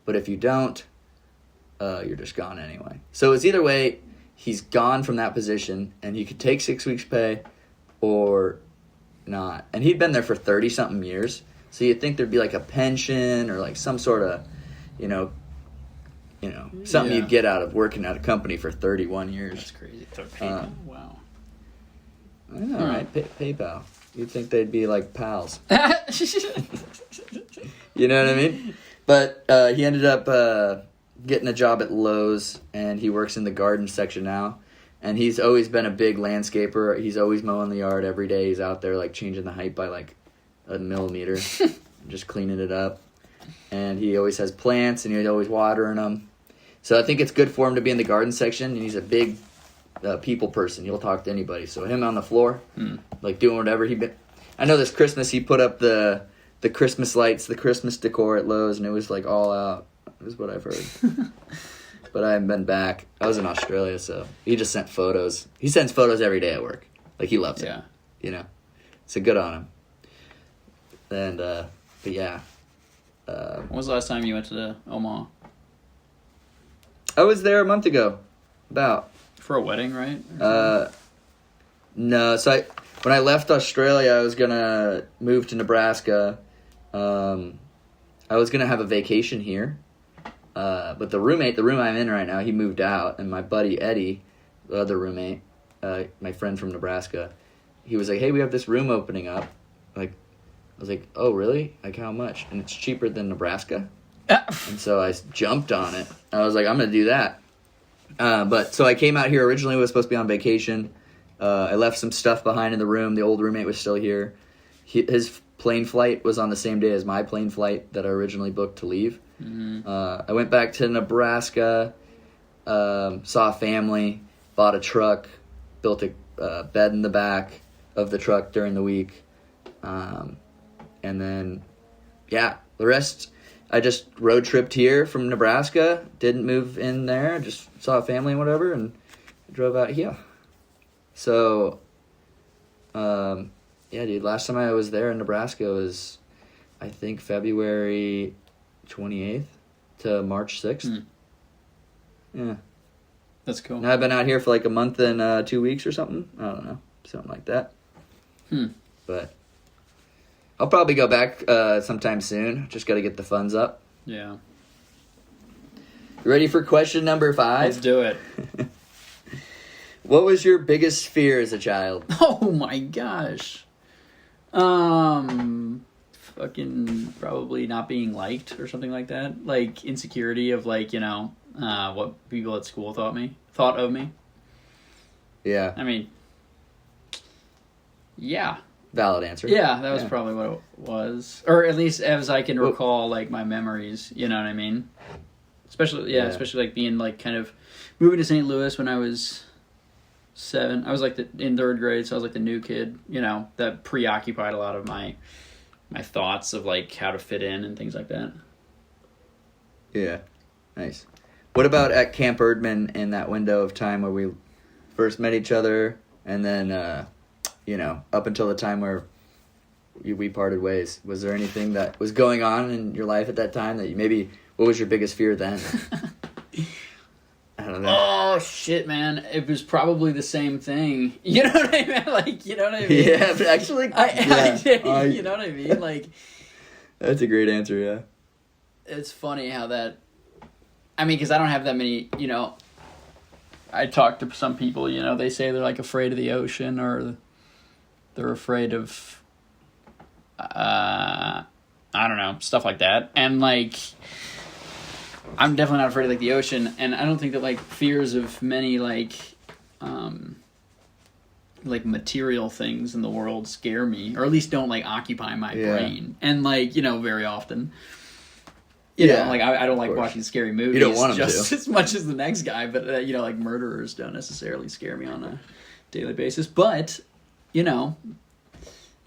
A: but if you don't, you're just gone anyway. So it's either way, he's gone from that position, and he could take 6 weeks pay or not. And he'd been there for 30-something years, so you'd think there'd be like a pension or like some sort of, something you'd get out of working at a company for 31 years.
B: That's crazy. PayPal. Wow.
A: I know, right? PayPal. You'd think they'd be like pals. You know what I mean? But he ended up getting a job at Lowe's, and he works in the garden section now. And he's always been a big landscaper. He's always mowing the yard every day. He's out there like changing the height by like a millimeter, just cleaning it up. And he always has plants, and he's always watering them. So I think it's good for him to be in the garden section. And he's a big people person. He'll talk to anybody. So him on the floor, like doing whatever I know this Christmas he put up the Christmas lights, the Christmas decor at Lowe's, and it was like all out. Is what I've heard. But I haven't been back. I was in Australia, so he just sent photos. He sends photos every day at work. Like, he loves it. So good on him. And, but yeah.
B: When was the last time you went to Omaha?
A: I was there a month ago. About.
B: For a wedding, right?
A: No. So when I left Australia, I was going to move to Nebraska. I was going to have a vacation here. But the room I'm in right now, he moved out, and my buddy Eddie, the other roommate, my friend from Nebraska, he was like, "Hey, we have this room opening up." Like, I was like, "Oh, really? Like, how much?" And it's cheaper than Nebraska. And so I jumped on it. I was like, "I'm gonna do that." But so I came out here originally. Was supposed to be on vacation. I left some stuff behind in the room. The old roommate was still here. His plane flight was on the same day as my plane flight that I originally booked to leave. I went back to Nebraska, saw a family, bought a truck, built a bed in the back of the truck during the week. And then, the rest, I just road tripped here from Nebraska, didn't move in there, just saw a family and whatever, and drove out here. So, dude, last time I was there in Nebraska was, I think, February 28th to March 6th. Yeah.
B: That's cool.
A: Now I've been out here for like a month and 2 weeks or something. I don't know. Something like that. But I'll probably go back sometime soon. Just got to get the funds up.
B: Yeah.
A: You ready for question number 5?
B: Let's do it.
A: What was your biggest fear as a child?
B: Oh my gosh. Fucking probably not being liked or something like that. Like insecurity of like, what people at school thought of me.
A: Yeah.
B: I mean, yeah.
A: Valid answer.
B: Yeah, that was probably what it was. Or at least as I can recall, like my memories, you know what I mean? Especially like being like kind of moving to St. Louis when I was 7. I was like in 3rd grade, so I was like the new kid, that preoccupied a lot of my thoughts of like how to fit in and things like that.
A: Yeah. Nice. What about at Camp Erdman in that window of time where we first met each other and then, up until the time where we parted ways? Was there anything that was going on in your life at that time that what was your biggest fear then? I don't know.
B: Oh, shit, man. It was probably the same thing. You know what I mean? Like, you know what I mean?
A: Yeah, but actually...
B: you know what I mean? Like...
A: That's a great answer, yeah.
B: It's funny how that... I mean, because I don't have that many, I talk to some people, they say they're like afraid of the ocean, or they're afraid of, I don't know, stuff like that. And like, I'm definitely not afraid of like the ocean, and I don't think that like fears of many like material things in the world scare me, or at least don't like occupy my brain. And like, very often. You know, like I don't like watching scary movies.
A: You don't want them
B: just as much as the next guy, but like murderers don't necessarily scare me on a daily basis. But yeah,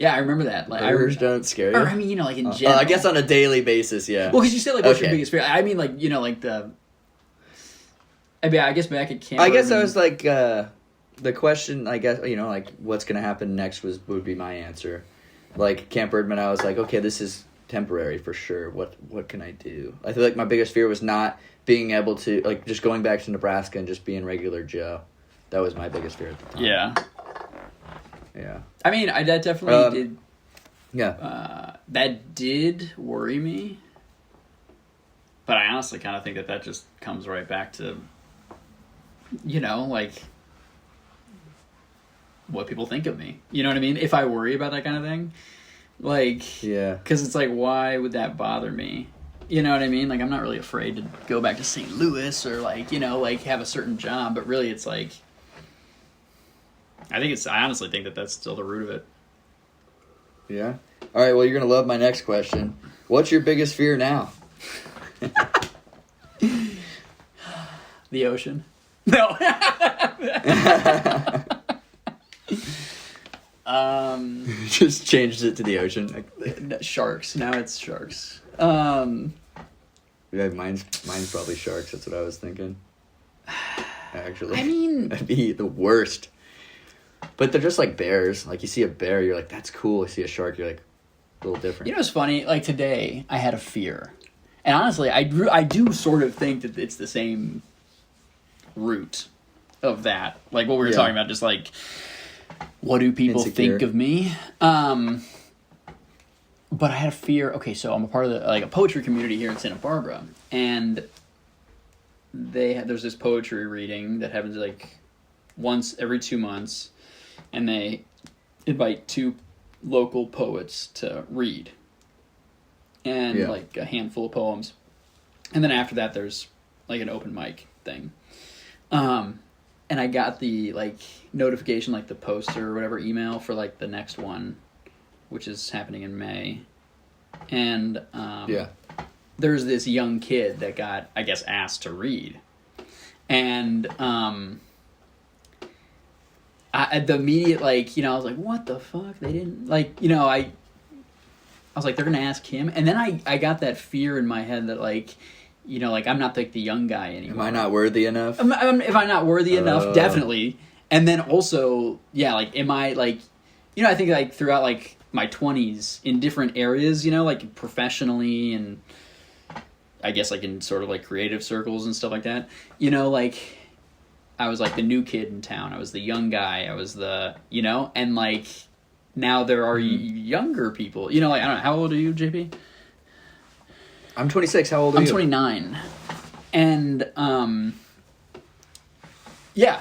B: I remember that. Like,
A: murderers don't scare you.
B: Or I mean, like in general.
A: I guess on a daily basis, yeah.
B: Well, because you said like, what's your biggest fear? I mean, like like the. I mean, I guess back at Camp.
A: I guess I was like the question. I guess like what's gonna happen next would be my answer. Like Camp Erdman, I was like, okay, this is temporary for sure. What can I do? I feel like my biggest fear was not being able to like just going back to Nebraska and just being regular Joe. That was my biggest fear at the time. Yeah. I
B: mean, that definitely did.
A: Yeah.
B: That did worry me, but I honestly kind of think that just comes right back to, like what people think of me. You know what I mean? If I worry about that kind of thing. Like, yeah, because it's like, why would that bother me? You know what I mean? Like, I'm not really afraid to go back to St. Louis or like, like have a certain job, but really it's like, I honestly think that's still the root of it.
A: Yeah. All right. Well, you're going to love my next question. What's your biggest fear now?
B: The ocean. No.
A: Just changed it to the ocean.
B: Sharks. Now it's sharks.
A: Yeah, mine's probably sharks. That's what I was thinking. Actually,
B: I mean,
A: that'd be the worst. But they're just like bears. Like you see a bear, you're like, that's cool. You see a shark, you're like, a little different.
B: You know what's funny? Like today, I had a fear, and honestly, I do sort of think that it's the same root of that. Like what we were talking about, just like. What do people think of me? But I had a fear. Okay, so I'm a part of a poetry community here in Santa Barbara, and there's this poetry reading that happens like once every 2 months, and they invite 2 local poets to read, and like a handful of poems, and then after that there's like an open mic thing. And I got the like notification, like the poster or whatever email for like the next one, which is happening in May. And there's this young kid that got, I guess, asked to read. And at the immediate, like, I was like, what the fuck? They didn't, like, I was like, they're going to ask him. And then I got that fear in my head that, like, like, I'm not, like, the young guy anymore.
A: Am I not worthy enough?
B: If I'm not worthy enough, definitely. And then also, like, am I, like... I think, like, throughout, like, my 20s, in different areas, like, professionally and... I guess, like, in sort of, like, creative circles and stuff like that. Like, I was, like, the new kid in town. I was the young guy. I was the... And, like, now there are younger people. Like, I don't know. How old are you, JP?
A: I'm 26. How old are you?
B: I'm 29. And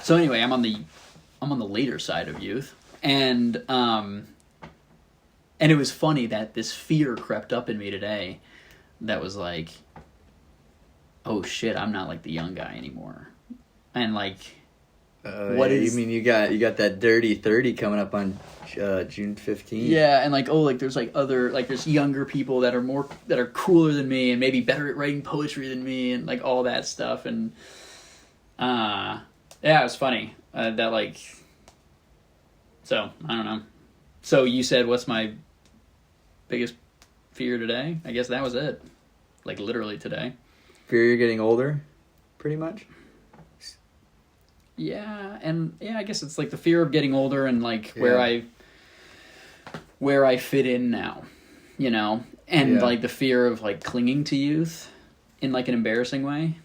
B: so anyway, I'm on the later side of youth. And it was funny that this fear crept up in me today that was like, oh shit, I'm not like the young guy anymore. And like
A: what is... You mean you got that dirty 30 coming up on June 15th?
B: Yeah, and like there's like other like there's younger people that are cooler than me and maybe better at writing poetry than me and like all that stuff. And it was funny that like. So I don't know. So you said what's my biggest fear today? I guess that was it. Like literally today.
A: Fear you're getting older, pretty much.
B: Yeah, and I guess it's like the fear of getting older and like where I fit in now, and like the fear of like clinging to youth in like an embarrassing way.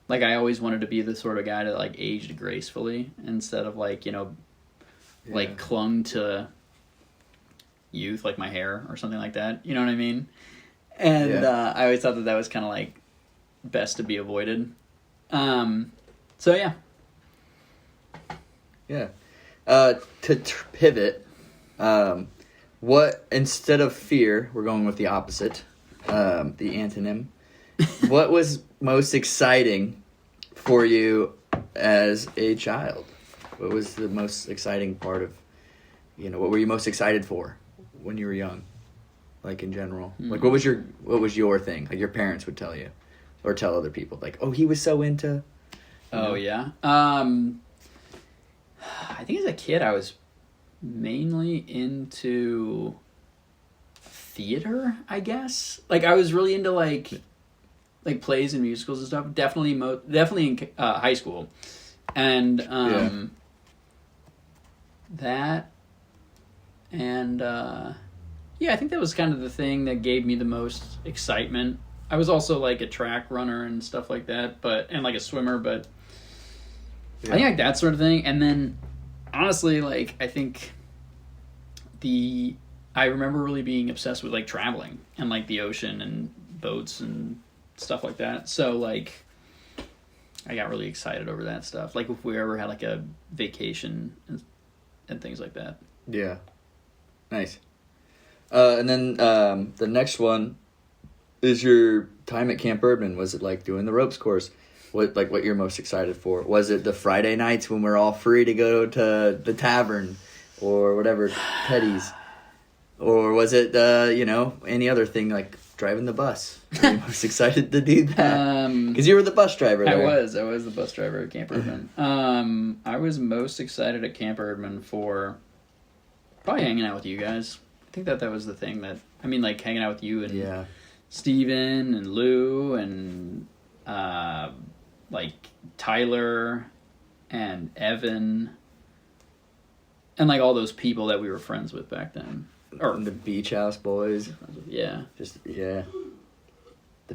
B: Like I always wanted to be the sort of guy that like aged gracefully instead of like, like clung to youth, like my hair or something like that. You know what I mean? And I always thought that was kind of like best to be avoided. So yeah.
A: Yeah. To pivot, what, instead of fear, we're going with the opposite, the antonym. What was most exciting for you as a child? What was the most exciting part of, what were you most excited for when you were young? Like, in general. Like, what was your thing? Like, your parents would tell you. Or tell other people. Like, oh, he was so into...
B: Oh, yeah. I think as a kid, I was mainly into theater, I guess. Like, I was really into, like plays and musicals and stuff. Definitely in high school. And, that... And, yeah, I think that was kind of the thing that gave me the most excitement. I was also, like, a track runner and stuff like that, and, like, a swimmer, but I think, like, that sort of thing. And then, honestly, like, I think I remember really being obsessed with, like, traveling and, like, the ocean and boats and stuff like that. So, like, I got really excited over that stuff. Like, if we ever had, like, a vacation and things like that.
A: Yeah. Nice. And then the next one is your time at Camp Erdman. Was it like doing the ropes course? What you're most excited for? Was it the Friday nights when we're all free to go to the tavern or whatever, Teddy's? Or was it, any other thing like driving the bus? Were you most excited to do that? Because you were the bus driver there.
B: I was the bus driver at Camp Erdman. I was most excited at Camp Erdman for probably hanging out with you guys. I think that was the thing like hanging out with you and Steven and Lou and like Tyler and Evan and like all those people that we were friends with back then.
A: Or the Beach House boys.
B: Yeah.
A: The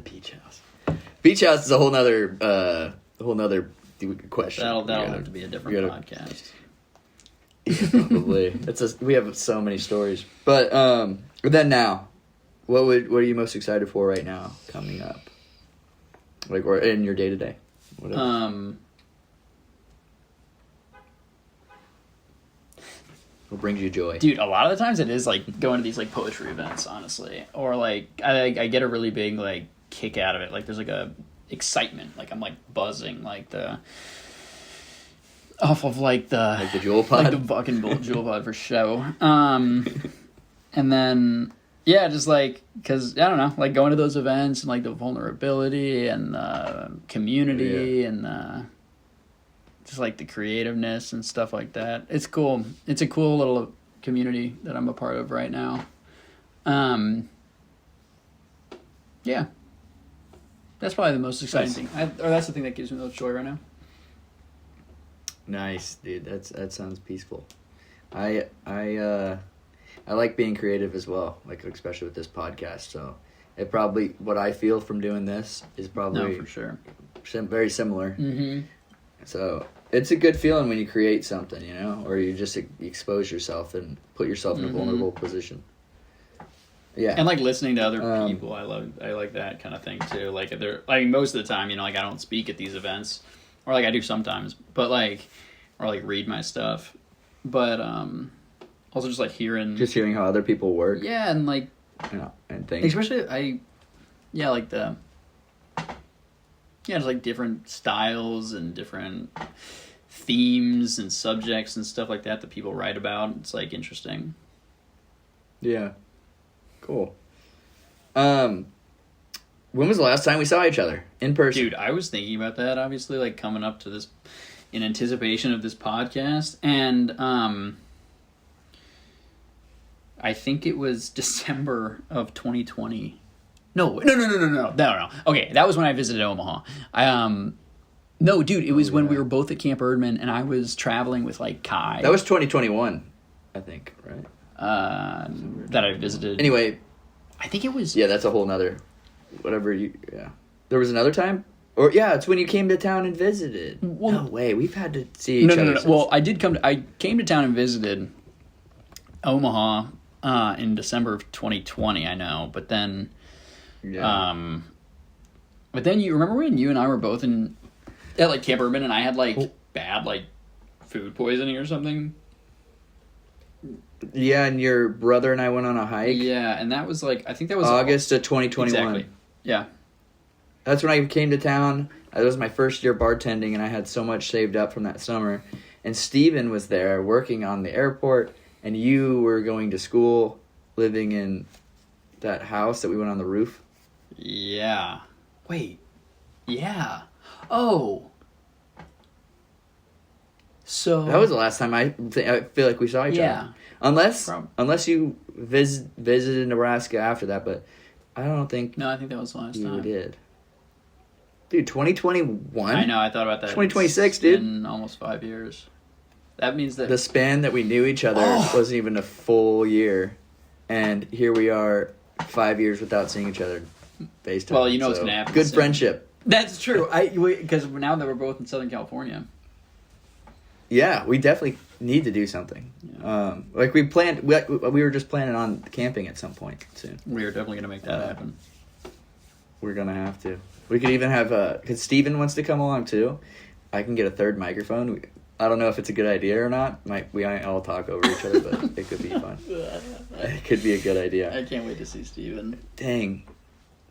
A: Beach House. Beach House is a whole nother question.
B: That'll have to be a different podcast.
A: Yeah, probably. We have so many stories. But then now, what are you most excited for right now coming up? Like, or in your day to day? What brings you joy?
B: Dude, a lot of the times it is like going to these like poetry events, honestly. Or like I get a really big like kick out of it. Like there's like a excitement. Like I'm like buzzing like off of like the
A: jewel pod,
B: like the fucking jewel pod for show. And then just like because I don't know, like going to those events and like the vulnerability and the community and just like the creativeness and stuff like that. It's cool. It's a cool little community that I'm a part of right now. Yeah, that's probably the most exciting thing. Or that's the thing that gives me the most joy right now.
A: Nice, dude. That sounds peaceful. I like being creative as well, like especially with this podcast. So it probably what I feel from doing this is probably
B: for sure
A: very similar.
B: Mm-hmm.
A: So it's a good feeling when you create something, or you just expose yourself and put yourself in a vulnerable position. Yeah,
B: and like listening to other people, I like that kind of thing too. Like most of the time, like I don't speak at these events. Or, like, I do sometimes, but, like, or, like, read my stuff. But, also just, like, hearing...
A: Just hearing how other people work.
B: Yeah, and, like...
A: and things.
B: Especially, like, just, like, different styles and different themes and subjects and stuff like that people write about. It's, like, interesting.
A: Yeah. Cool. When was the last time we saw each other in person?
B: Dude, I was thinking about that, obviously, like, coming up to this, in anticipation of this podcast, and, I think it was December of 2020. No. Okay, that was when I visited Omaha. No, dude, it was when we were both at Camp Erdman, and I was traveling with, like, Kai.
A: That was 2021, I think, right?
B: That I visited.
A: Anyway.
B: I think it was...
A: Yeah, that's a whole nother... There was another time? Or, it's when you came to town and visited. Well, no way, we've had to see each other.
B: No. Well, I came to town and visited Omaha in December of 2020, I know. But then, But then you remember when you and I were both at like Camp Erdman and I had like bad like food poisoning or something?
A: Yeah, and your brother and I went on a hike.
B: Yeah, and that was like, I think that was
A: August of 2021.
B: Exactly. Yeah.
A: That's when I came to town. It was my first year bartending, and I had so much saved up from that summer. And Steven was there working on the airport, and you were going to school, living in that house that we went on the roof.
B: Yeah. Wait. Yeah. Oh. So
A: that was the last time I feel like we saw each other. Unless you visited Nebraska after that, but I don't think.
B: No, I think that was the last time.
A: You did. Dude, 2021?
B: I know, I thought about that.
A: 2026, dude.
B: In almost 5 years. That means that...
A: The span that we knew each other wasn't even a full year. And here we are 5 years without seeing each other FaceTime.
B: Well, you know what's going to happen.
A: Good friendship.
B: That's true. Because now that we're both in Southern California.
A: Yeah, we definitely need to do something. Yeah. Like we planned, we were just planning on camping at some point soon.
B: We are definitely going to make that happen. We're
A: going to have to. We could even have because Steven wants to come along too. I can get a third microphone. I don't know if it's a good idea or not. We might all talk over each other, but it could be fun. It could be a good idea.
B: I can't wait to see Steven.
A: Dang.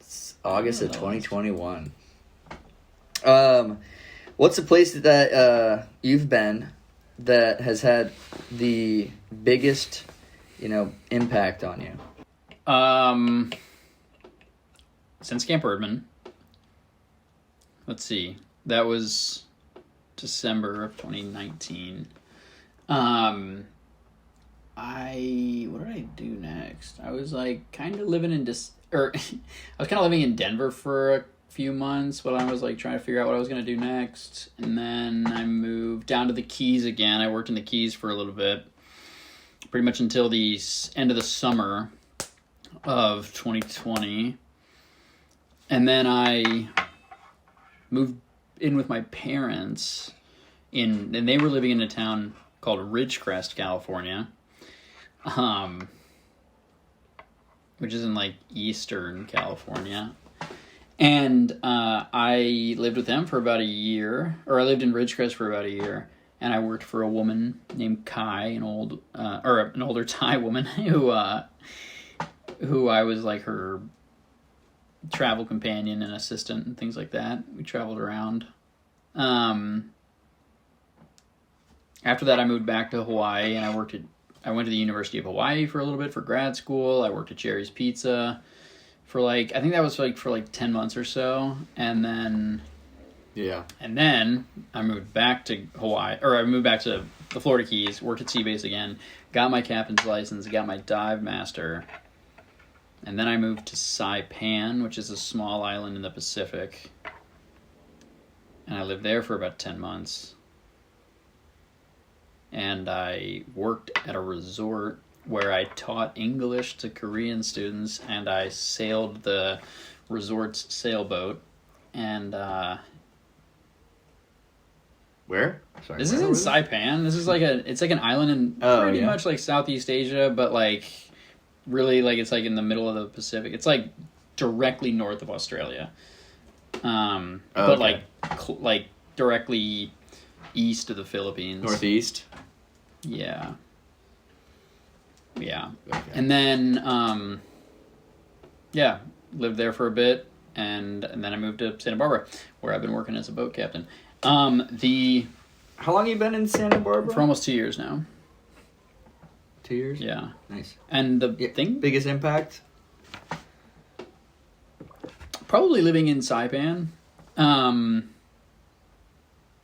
A: It's August of 2021. What's the place that you've been that has had the biggest, impact on you?
B: Since Camp Erdman. Let's see. That was December of 2019. What did I do next? I was like kind of living in I was kind of living in Denver for a few months while I was like trying to figure out what I was going to do next. And then I moved down to the Keys again. I worked in the Keys for a little bit, pretty much until the end of the summer of 2020. And then I moved in with my parents and they were living in a town called Ridgecrest, California, which is in like Eastern California. And I lived with them for about a year, or I lived in Ridgecrest for about a year, and I worked for a woman named Kai, an older Thai woman who I was like her travel companion and assistant and things like that. We traveled around. After that, I moved back to Hawaii, and I went to the University of Hawaii for a little bit for grad school. I worked at Jerry's Pizza for I think that was for 10 months or so. And then I moved back to Hawaii, or I moved back to the Florida Keys, worked at Seabase again, got my captain's license, got my dive master. And then I moved to Saipan, which is a small island in the Pacific. And I lived there for about 10 months. And I worked at a resort where I taught English to Korean students, and I sailed the resort's sailboat. And
A: where? Sorry,
B: this is in Saipan. This is it's like an island in pretty much like Southeast Asia, but like really like it's like in the middle of the Pacific. It's like directly north of Australia. But like directly east of the Philippines.
A: Northeast?
B: Yeah. Yeah. Okay. And then lived there for a bit, and then I moved to Santa Barbara, where I've been working as a boat captain.
A: How long have you been in Santa Barbara?
B: For almost 2 years now.
A: 2 years?
B: Yeah.
A: Nice.
B: And the
A: biggest impact?
B: Probably living in Saipan.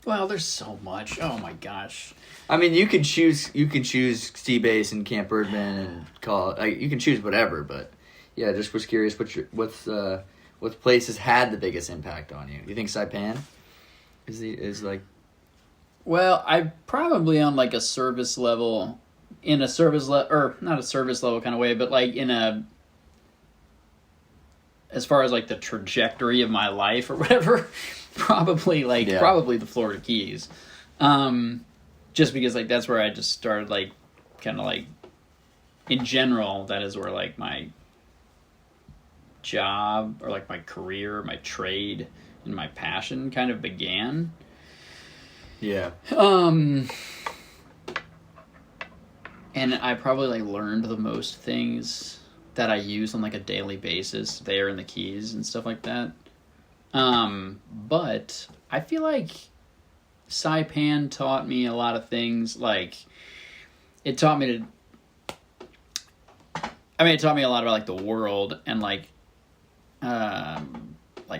B: Well, there's so much. Oh my gosh.
A: I mean, you can choose Seabase and Camp Erdman and call it, you can choose whatever, but yeah, just was curious what places had the biggest impact on you. You think Saipan is like? Well,
B: I probably on like a service level, or not a service level kind of way, but like as far as like the trajectory of my life or whatever, probably the Florida Keys. Just because like that's where I just started like kind of like in general, that is where like my job or like my career, my trade, and my passion kind of began.
A: Yeah.
B: And I probably like learned the most things that I use on like a daily basis there in the Keys and stuff like that. But I feel like Saipan taught me a lot of things. Like it taught me it taught me a lot about like the world and like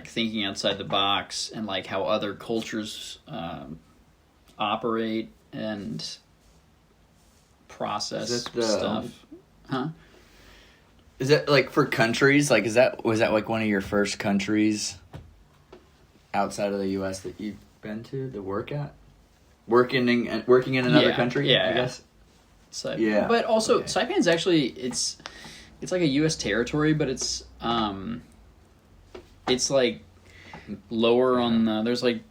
B: thinking outside the box and like how other cultures operate and process stuff. Huh?
A: Is that like for countries? Like, was that like one of your first countries outside of the U.S. that you've been to working in another country?
B: Yeah,
A: I guess.
B: Yeah, but also Saipan's actually it's like a U.S. territory, but it's like lower on the. There's like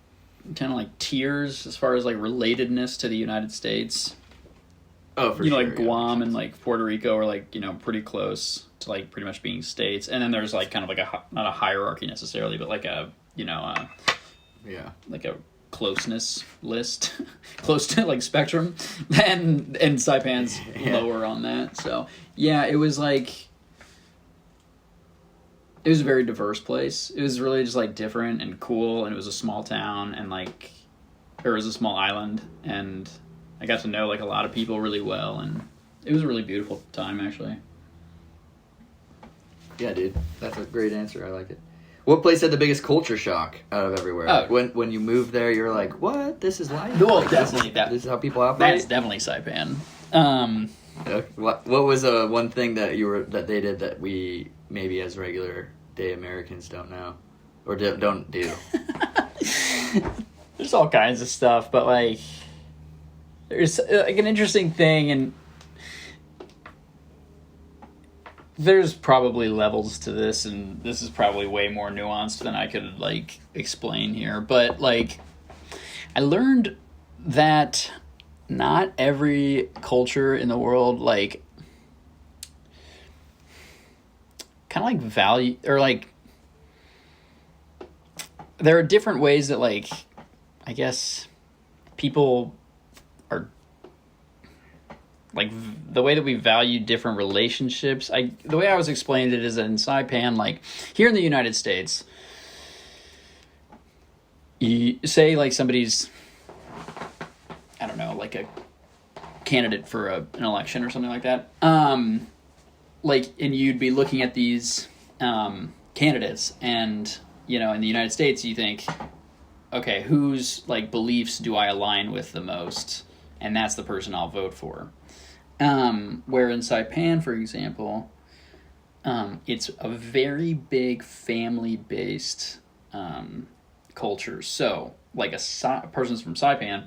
B: kind of like tiers as far as like relatedness to the United States.
A: Oh, for sure.
B: Like Guam and like Puerto Rico are like pretty close to like pretty much being states, and then there's like kind of like not a hierarchy necessarily, but like a like a closeness list, close to like spectrum, and Saipan's lower on that. So yeah, it was a very diverse place. It was really just like different and cool, and it was a small town, and like it was a small island, and I got to know like a lot of people really well, and it was a really beautiful time actually.
A: Yeah, dude, that's a great answer. I like it. What place had the biggest culture shock out of everywhere?
B: Oh.
A: When you moved there, you're like, "What? This is life."
B: Well, definitely
A: this is how people operate.
B: That's definitely Saipan.
A: What was one thing that they did that we maybe as regular day Americans don't know or don't do?
B: There's all kinds of stuff, but like there's like an interesting thing, and there's probably levels to this, and this is probably way more nuanced than I could like explain here, but like I learned that not every culture in the world like kind of like value or like there are different ways that like I guess people are like the way that we value different relationships. The way I was explained it is that in Saipan, like here in the United States, you say like somebody's, I don't know, like a candidate for an election or something like that. Like, and you'd be looking at these candidates, and in the United States, you think, okay, whose like beliefs do I align with the most, and that's the person I'll vote for. Where in Saipan, for example, it's a very big family-based culture. So, like a person from Saipan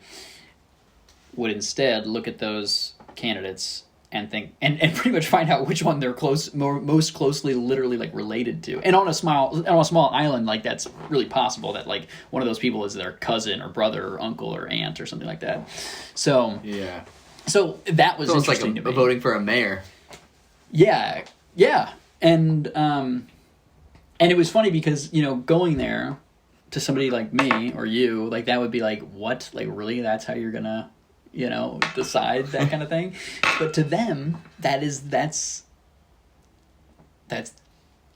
B: would instead look at those candidates and think, and pretty much find out which one they're most closely, literally like related to. And on a small island, like that's really possible that like one of those people is their cousin or brother or uncle or aunt or something like that. So
A: yeah.
B: So that was interesting
A: like
B: to me.
A: Voting for a mayor.
B: Yeah, and it was funny because going there to somebody like me or you, like that would be like, what? Like really? That's how you're gonna decide that kind of thing? But to them, that's
A: their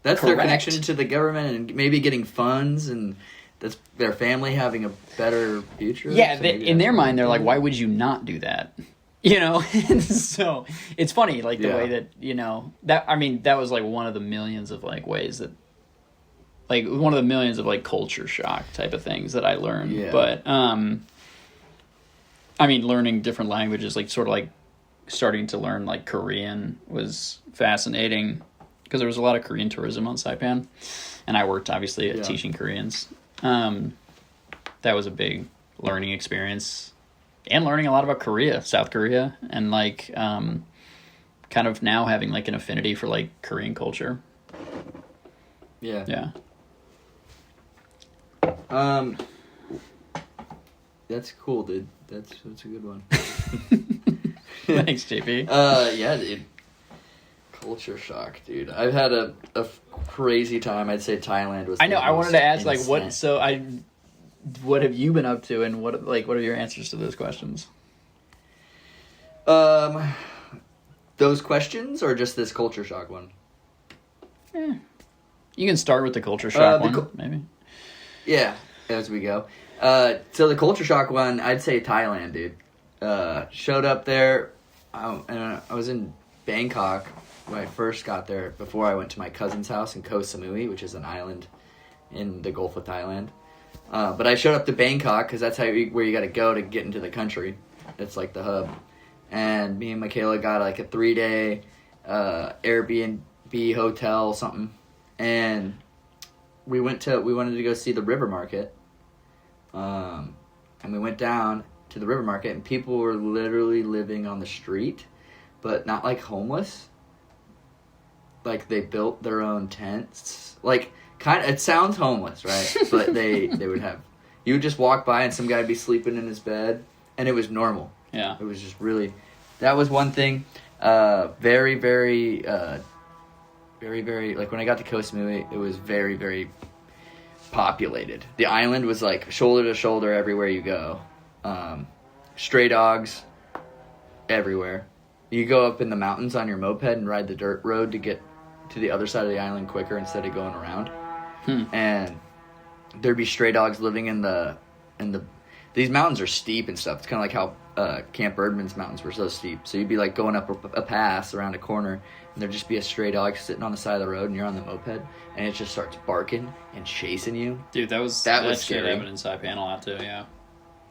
A: connection to the government and maybe getting funds, and that's their family having a better future.
B: Yeah, in their mind, they're like, why would you not do that? And so it's funny, like the way that, that was like one of the millions of like ways that, like one of the millions of like culture shock type of things that I learned. Yeah. But, learning different languages, like sort of like starting to learn like Korean was fascinating because there was a lot of Korean tourism on Saipan, and I worked obviously at teaching Koreans. That was a big learning experience. And learning a lot about Korea, South Korea, and like kind of now having like an affinity for like Korean culture.
A: Yeah. That's cool, dude. That's a good one.
B: Thanks, JP.
A: Yeah, dude. Culture shock, dude. I've had crazy time, I'd say Thailand was.
B: I know. I wanted to ask, like,
A: insane.
B: what have you been up to, and what are your answers to those questions?
A: Those questions, or just this culture shock one?
B: You can start with the culture shock one, maybe.
A: Yeah, as we go. So the culture shock one, I'd say Thailand, dude. Showed up there. I was in Bangkok when I first got there, before I went to my cousin's house in Koh Samui, which is an island in the Gulf of Thailand. But I showed up to Bangkok because that's where you got to go to get into the country. It's like the hub. And me and Michaela got like a 3-day Airbnb hotel something, and we wanted to go see the river market. And we went down to the river market, and people were literally living on the street, but not like homeless. Like they built their own tents. Like it sounds homeless, right? But they would have, you would just walk by and some guy would be sleeping in his bed, and it was normal.
B: Yeah.
A: It was just really, that was one thing. Very, very, very, very, like when I got to Koh Samui, it was very, very populated. The island was like shoulder to shoulder everywhere you go. Stray dogs everywhere. You go up in the mountains on your moped and ride the dirt road to get to the other side of the island quicker instead of going around. And there'd be stray dogs living in the these mountains are steep and stuff. It's kind of like how Camp Erdman's mountains were so steep. So you'd be like going up a pass around a corner, and there'd just be a stray dog sitting on the side of the road, and you're on the moped, and it just starts barking and chasing you.
B: Dude, that was
A: scary.
B: Shit happened in Saipan a lot too, yeah.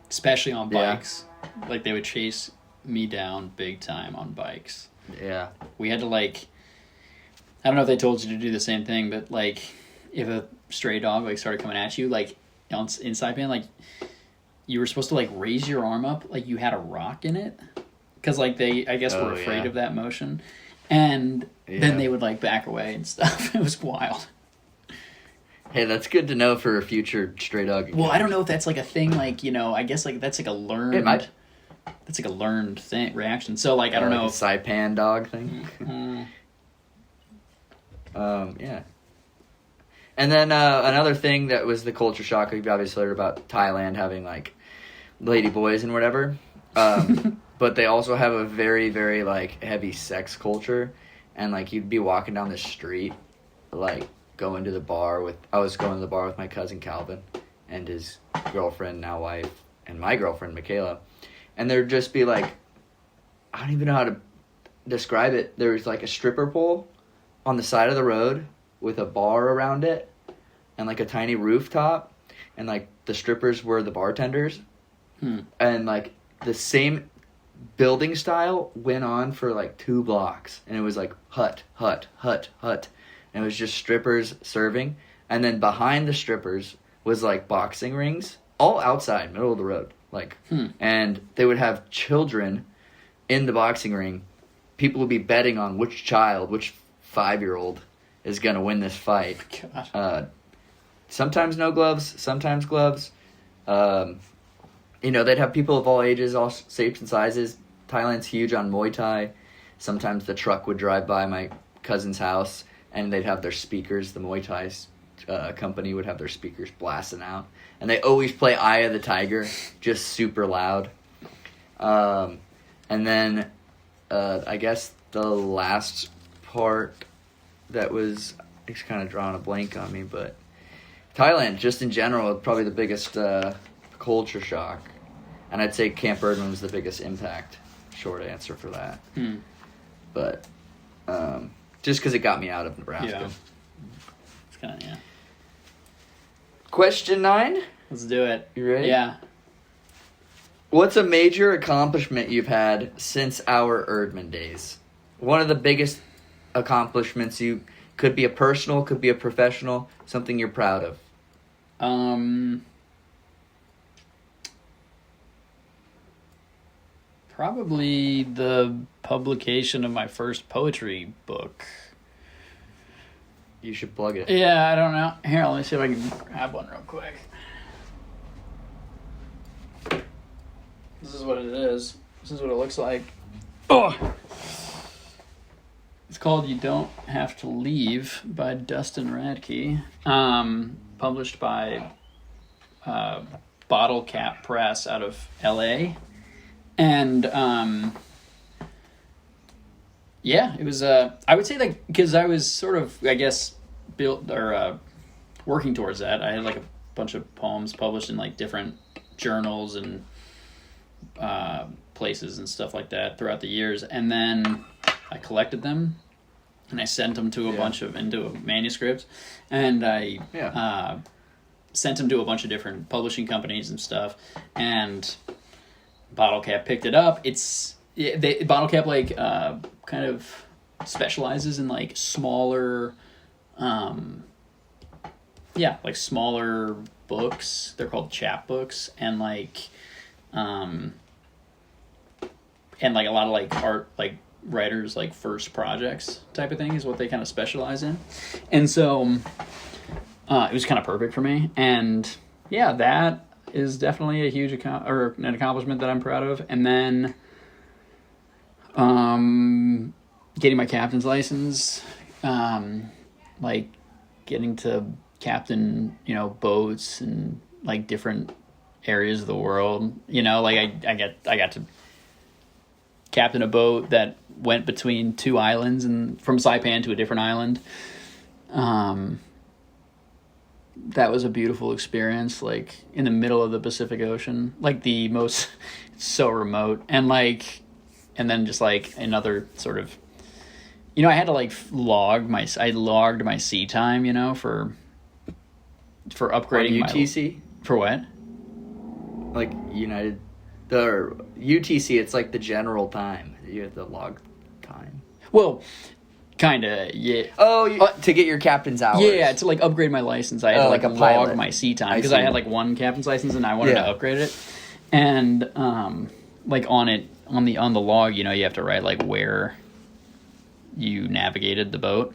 B: Especially on bikes. Yeah. Like they would chase me down big time on bikes.
A: Yeah.
B: We had to like, I don't know if they told you to do the same thing, but like if a stray dog like started coming at you, like in Saipan, like you were supposed to like raise your arm up like you had a rock in it, because like they, I guess, were afraid of that motion, and then they would like back away and stuff. It was wild.
A: Hey, that's good to know for a future stray dog encounters.
B: Well, I don't know if that's like a thing, like, you know, I guess like that's like a learned, that's like a learned thing, reaction. So like I don't know,
A: a Saipan dog thing. Yeah. And then another thing that was the culture shock, you've obviously heard about Thailand having like lady boys and whatever, but they also have a very, very like heavy sex culture, and like you'd be walking down the street, like going to the bar with, I was going to the bar with my cousin Calvin and his girlfriend, now wife, and my girlfriend Michaela, and there'd just be like, I don't even know how to describe it. There was like a stripper pole on the side of the road with a bar around it and like a tiny rooftop, and like the strippers were the bartenders, and like the same building style went on for like 2 blocks, and it was like hut, hut, hut, hut, and it was just strippers serving, and then behind the strippers was like boxing rings, all outside, middle of the road, like, and they would have children in the boxing ring. People would be betting on which 5-year-old is going to win this fight. Sometimes no gloves, sometimes gloves. You know, they'd have people of all ages, all shapes and sizes. Thailand's huge on Muay Thai. Sometimes the truck would drive by my cousin's house, and they'd have their speakers. The Muay Thai company would have their speakers blasting out. And they always play Eye of the Tiger, just super loud. And then I guess the last part that was, it's kind of drawing a blank on me, but Thailand, just in general, probably the biggest culture shock. And I'd say Camp Erdman was the biggest impact. Short answer for that. But just because it got me out of Nebraska.
B: Yeah. It's kind of, yeah.
A: Question 9?
B: Let's do it.
A: You ready?
B: Yeah.
A: What's a major accomplishment you've had since our Erdman days? One of the biggest accomplishments, you could be a personal, could be a professional, something you're proud of.
B: Probably the publication of my first poetry book.
A: You should plug it.
B: Yeah, I don't know. Here, let me see if I can grab one real quick. This is what it is. This is what it looks like. Oh! It's called You Don't Have to Leave by Dustin Radke, published by Bottle Cap Press out of LA. And it was I would say that because I was sort of, I guess, built or working towards that. I had like a bunch of poems published in like different journals and places and stuff like that throughout the years, and then I collected them and I sent them to into a manuscript, and I sent them to a bunch of different publishing companies and stuff, and Bottle Cap picked it up. Bottle Cap like kind of specializes in like smaller smaller books. They're called chapbooks, and like a lot of like art, like writers like first projects type of thing is what they kind of specialize in. And so it was kind of perfect for me, and that is definitely a huge an accomplishment that I'm proud of. And then getting my captain's license, like getting to captain, boats and like different areas of the world. Like I got to captain a boat that went between two islands and from Saipan to a different island. That was a beautiful experience, like in the middle of the Pacific Ocean, like the most so remote, and then just like another sort of, I had to like logged my sea time, for upgrading
A: UTC.
B: For what?
A: Like the UTC, it's like the general time. You have to log time.
B: Well, kind of, yeah.
A: Oh, to get your captain's hours.
B: Yeah, to like upgrade my license, I had to like
A: a
B: log
A: pilot.
B: my sea time because I had like one captain's license and I wanted to upgrade it. And like on the log, you have to write like where you navigated the boat.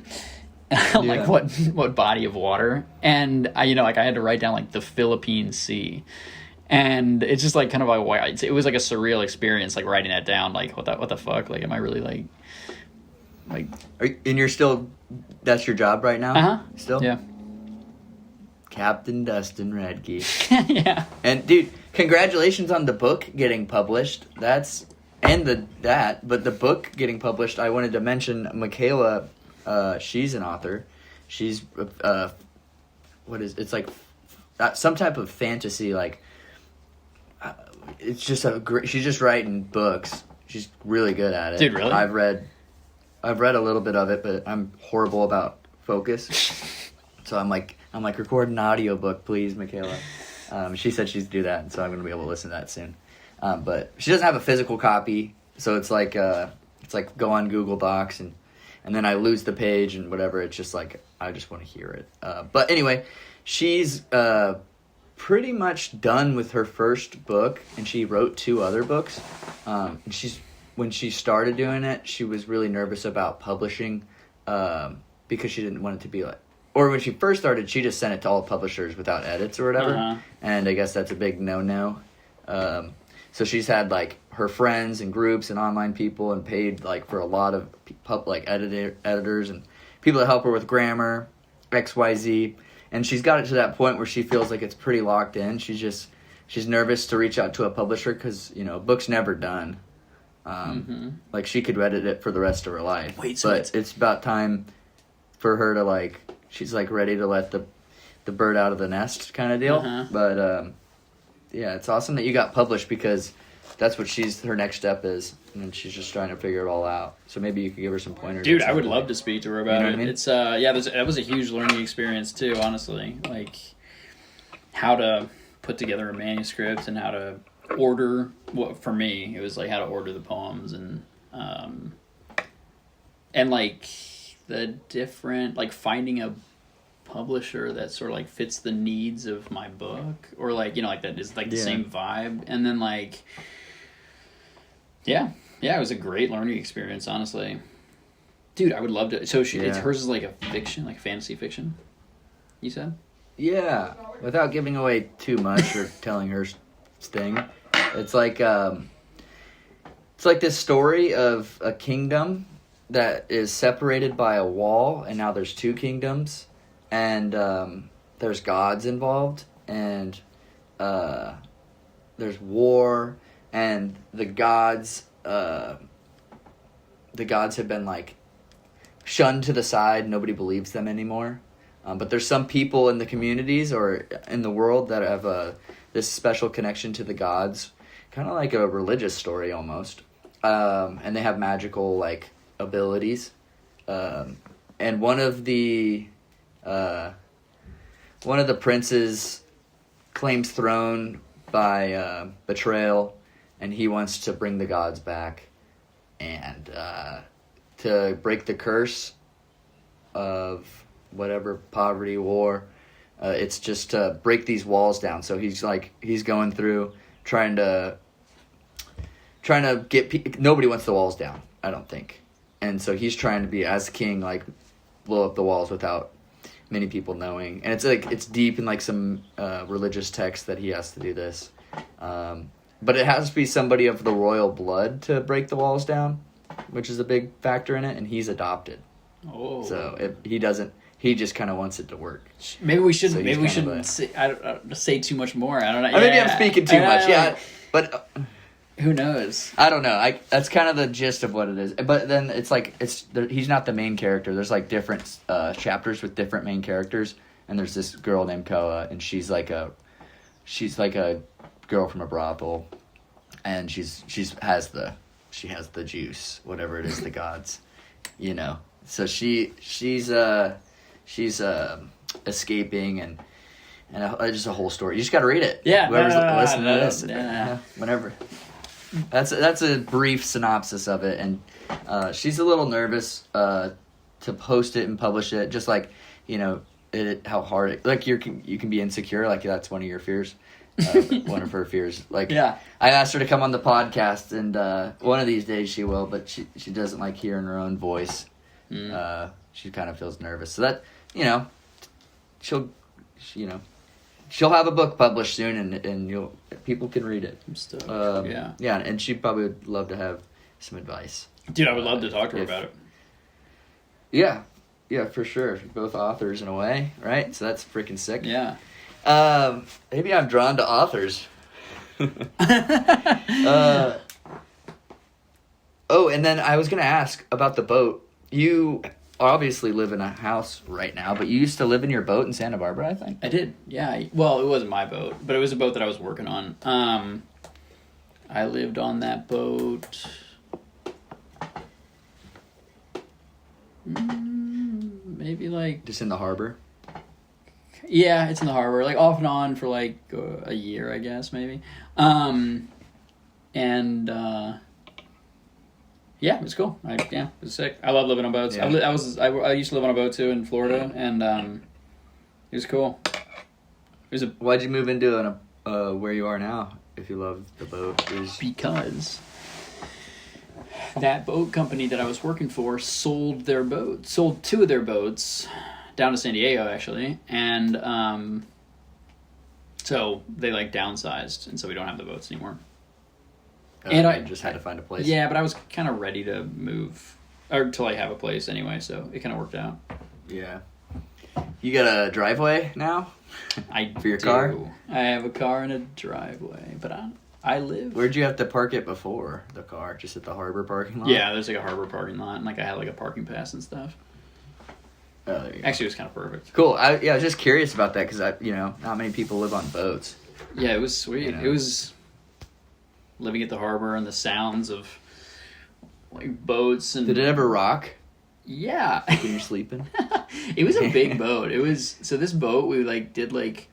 B: Like what body of water. And I had to write down like the Philippine Sea. And it's just like kind of like, it was like a surreal experience, like writing that down. Like what the fuck? Like, am I really like?
A: And you're still, that's your job right now?
B: Uh-huh.
A: Still?
B: Yeah.
A: Captain Dustin Radke.
B: Yeah.
A: And dude, congratulations on the book getting published. But the book getting published, I wanted to mention Michaela. She's an author. She's it's like some type of fantasy, like it's just she's just writing books. She's really good at it.
B: Dude, really?
A: I've read a little bit of it, but I'm horrible about focus. So I'm like record an audiobook, please, Michaela. She said she'd do that, and so I'm going to be able to listen to that soon. But she doesn't have a physical copy, so it's like go on Google Docs and then I lose the page and whatever. It's just like I just want to hear it. But anyway, she's pretty much done with her first book, and she wrote 2 other books. And when she started doing it, she was really nervous about publishing because she didn't want it to be like. Or when she first started, she just sent it to all publishers without edits or whatever. Uh-huh. And I guess that's a big no-no. So she's had like her friends and groups and online people and paid like for a lot of editors and people that help her with grammar, XYZ. And she's got it to that point where she feels like it's pretty locked in. She's nervous to reach out to a publisher because, a book's never done. Like she could edit it for the rest of her life. But it's about time for her to she's ready to let the bird out of the nest kind of deal. Uh-huh. But it's awesome that you got published because that's what her next step is, and she's just trying to figure it all out. So maybe you could give her some pointers.
B: Dude, I would love to speak to her about it. I mean? It's that was a huge learning experience too, honestly. Like how to put together a manuscript and how to order. For me, it was like how to order the poems and like the different finding a publisher that sort of fits the needs of my book, or that is the same vibe, and then it was a great learning experience, honestly. Dude, I would love to. So hers is like a fiction, like fantasy fiction, you said? Yeah,
A: without giving away too much or telling her thing, it's like this story of a kingdom that is separated by a wall, and now there's two kingdoms, and there's gods involved, and there's war, and the gods have been like shunned to the side. Nobody believes them anymore. But there's some people in the communities or in the world that have this special connection to the gods, kind of like a religious story almost. And they have magical like abilities. And one of the princes claims throne by betrayal, and he wants to bring the gods back and to break the curse of whatever, poverty, war. It's just to break these walls down. So he's going through trying to get nobody wants the walls down, I don't think. And so he's trying to be, as king, like blow up the walls without many people knowing. And it's deep in like some religious text that he has to do this. But it has to be somebody of the royal blood to break the walls down, which is a big factor in it, and he's adopted. Oh. So if he doesn't, he just kind of wants it to work.
B: Maybe we shouldn't. So maybe we shouldn't say too much more. I don't know.
A: Maybe I'm speaking too much. Yeah, but
B: who knows?
A: I don't know. That's kind of the gist of what it is. But then it's like he's not the main character. There's like different chapters with different main characters, and there's this girl named Koa, and she's like a girl from a brothel, and she has the juice, whatever it is, the gods, you know. So she's escaping and just a whole story. You just got to read it.
B: Yeah,
A: whoever's listening to this, whenever. That's a brief synopsis of it, and she's a little nervous to post it and publish it, just like, you know, how hard it, like you can be insecure, like that's one of your fears. One of her fears. Like, yeah. I asked her to come on the podcast, and one of these days she will, but she doesn't like hearing her own voice. She kind of feels nervous. So that, you know, she'll have a book published soon, and people can read it. Yeah, and she probably would love to have some advice.
B: Dude, I would love to talk to her about it.
A: Yeah, for sure. Both authors in a way, right? So that's freaking sick.
B: Yeah.
A: Maybe I'm drawn to authors. And then I was going to ask about the boat. You obviously live in a house right now, but you used to live in your boat in Santa Barbara, I think?
B: I did, yeah. Well, it wasn't my boat, but it was a boat that I was working on. I lived on that boat maybe like...
A: Just in the harbor?
B: Yeah, it's in the harbor, like off and on for like a year, I guess, maybe. Yeah, it was cool. It was sick. I love living on boats. Yeah. I used to live on a boat too in Florida, and it was cool.
A: Why'd you move into where you are now if you love the boat?
B: Because that boat company that I was working for sold two of their boats down to San Diego, actually, and so they like downsized, and so we don't have the boats anymore.
A: And I just had to find a place.
B: Yeah, but I was kind of ready to move, or until I have a place anyway, so it kind of worked out.
A: Yeah. You got a driveway now? For your car?
B: I have a car and a driveway, but I live...
A: Where'd you have to park it before, the car? Just at the harbor parking lot?
B: Yeah, there's like a harbor parking lot, and like I had like a parking pass and stuff.
A: Oh, there you go.
B: Actually, it was kind of perfect.
A: Cool. I was just curious about that, because not many people live on boats.
B: Yeah, it was sweet. You know? It was living at the harbor and the sounds of like boats and...
A: Did it ever rock?
B: Yeah.
A: When you're sleeping?
B: It was a big boat. So this boat, we like did like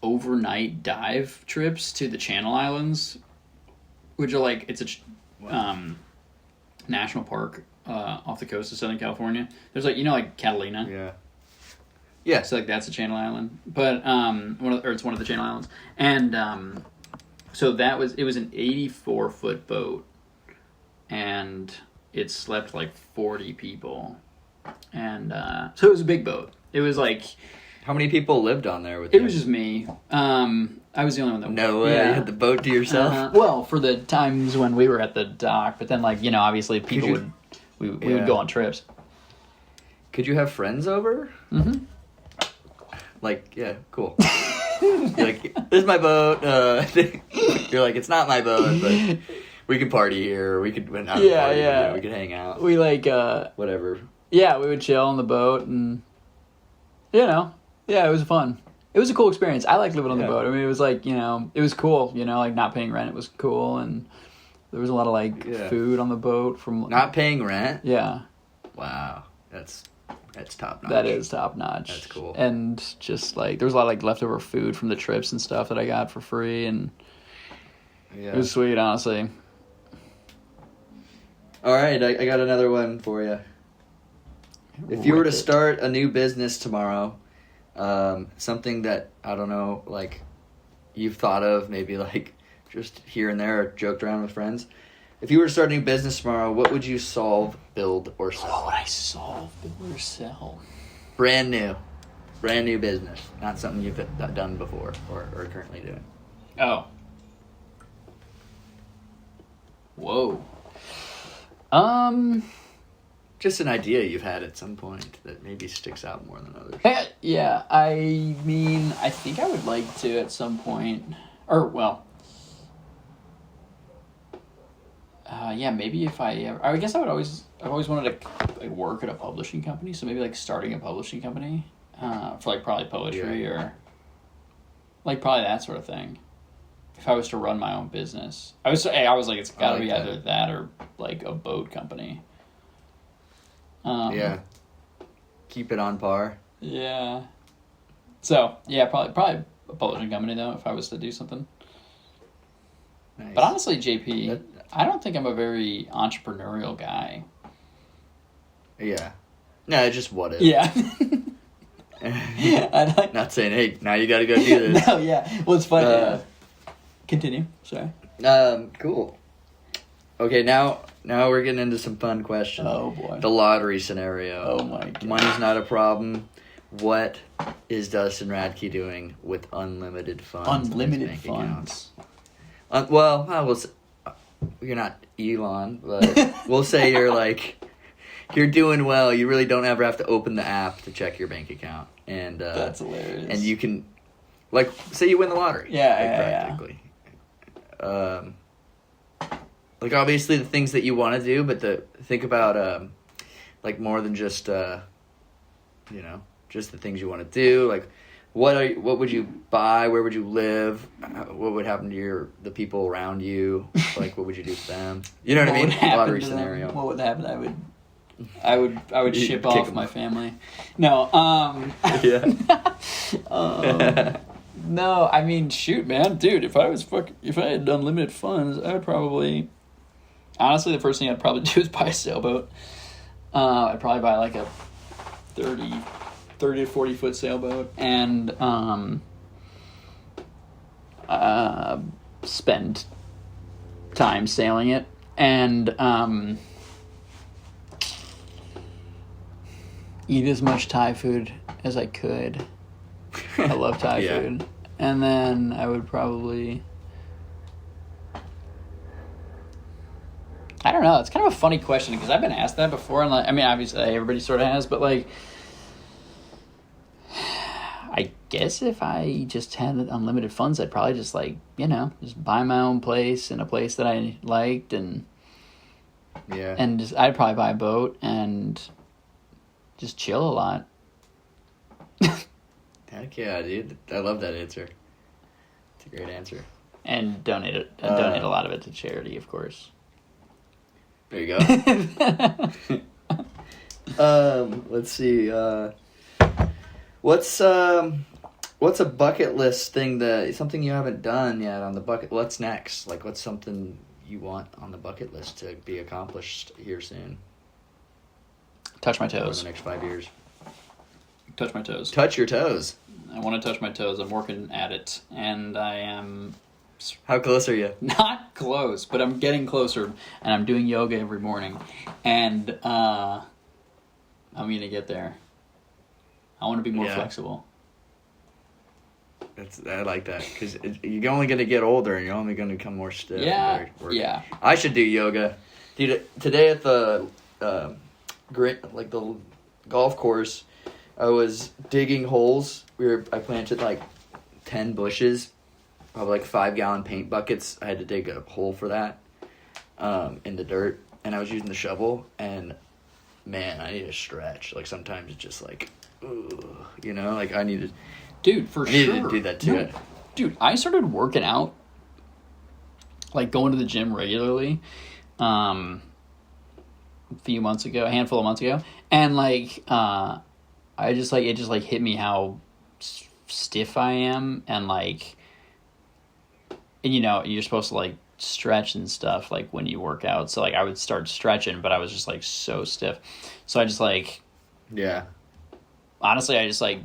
B: overnight dive trips to the Channel Islands, which are like, it's a national park off the coast of Southern California. There's like, like Catalina.
A: Yeah. Yeah.
B: So like that's a Channel Island, but it's one of the Channel Islands, and so it was an 84-foot boat, and it slept like 40 people, and so it was a big boat. It was like...
A: How many people lived on there with you?
B: It was just me. I was the only one that...
A: No way, you had the boat to yourself?
B: Well, for the times when we were at the dock, but then like, obviously people would we would go on trips.
A: Could you have friends over?
B: Mm-hmm.
A: Like, yeah, cool. You're like, this is my boat. You're like, it's not my boat, but we could party here. We could, we could hang out.
B: We like,
A: whatever.
B: Yeah, we would chill on the boat, and it was fun. It was a cool experience. I liked living on the boat. I mean, it was like, it was cool. Like not paying rent, it was cool, and there was a lot of food on the boat from
A: not paying rent.
B: Yeah.
A: Wow, that's top notch.
B: That is top notch.
A: That's cool.
B: And just like there was a lot of leftover food from the trips and stuff that I got for free, and it was sweet, honestly.
A: All right, I got another one for you. If you were to start a new business tomorrow, something that, I don't know, like, you've thought of, maybe, like, just here and there, or joked around with friends. If you were to start a new business tomorrow, what would you solve, build, or sell?
B: What would I solve, build, or sell?
A: Brand new business. Not something you've done before or are currently doing.
B: Oh. Whoa.
A: Just an idea you've had at some point that maybe sticks out more than others.
B: Yeah, I mean, I think I would like to at some point, maybe if I guess I've always wanted to like work at a publishing company, so maybe like starting a publishing company for like probably poetry or like probably that sort of thing. If I was to run my own business, I was like, it's got to be either that or like a boat company.
A: Keep it on par.
B: Yeah. So probably a publishing company though if I was to do something. Nice. But honestly, JP, I don't think I'm a very entrepreneurial guy.
A: Yeah. No, just what if.
B: Yeah.
A: Not saying, hey, now you got to go do this.
B: No, yeah. Well, it's fun. Continue. Sorry.
A: Cool. Okay, now we're getting into some fun questions.
B: Oh, boy.
A: The lottery scenario.
B: Oh, my God.
A: Money's not a problem. What is Dustin Radke doing with unlimited funds?
B: Unlimited funds.
A: You're not Elon, but we'll say you're doing well. You really don't ever have to open the app to check your bank account. And
B: that's hilarious.
A: And you can, say you win the lottery. Practically. Obviously the things that you want to do, but think about more than just just the things you want to do. What would you buy? Where would you live? What would happen to the people around you? What would you do to them? You know what I mean? Lottery scenario.
B: What would happen? I would ship off my family. No.
A: Yeah.
B: No, I mean, shoot, man, dude. If I had unlimited funds, I would probably. Honestly, the first thing I'd probably do is buy a sailboat. I'd probably buy like a 30 to 40 foot sailboat and spend time sailing it and eat as much Thai food as I could. I love Thai food. And then I would probably... I don't know. It's kind of a funny question because I've been asked that before. And obviously everybody sort of has, but I guess if I just had unlimited funds, I'd probably just just buy my own place in a place that I liked and I'd probably buy a boat and just chill a lot.
A: Heck yeah, dude. I love that answer. It's a great answer.
B: And donate a lot of it to charity, of course.
A: There you go. Let's see. What's a bucket list thing something you haven't done yet on the bucket? What's next? What's something you want on the bucket list to be accomplished here soon?
B: Touch my toes.
A: In the next 5 years.
B: Touch my toes.
A: Touch your toes.
B: I want to touch my toes. I'm working at it, and I am.
A: How close are you?
B: Not close, but I'm getting closer, and I'm doing yoga every morning, and I'm gonna get there. I want to be more flexible.
A: I like that because you're only going to get older and you're only going to become more stiff.
B: Yeah.
A: I should do yoga, dude. Today at the like the golf course. I was digging holes. I planted like 10 bushes, probably like 5-gallon paint buckets. I had to dig a hole for that in the dirt, and I was using the shovel. And man, I need to stretch. Like sometimes it's just like, ugh, you know, like I needed.
B: Dude, I
A: needed to do that too.
B: No. Dude, I started working out, like going to the gym regularly, a handful of months ago, and like it just hit me how stiff I am, and like, and you know, you're supposed to like stretch and stuff like when you work out, so like I would start stretching, but I was just like so stiff, so I just like,
A: yeah,
B: honestly, I just like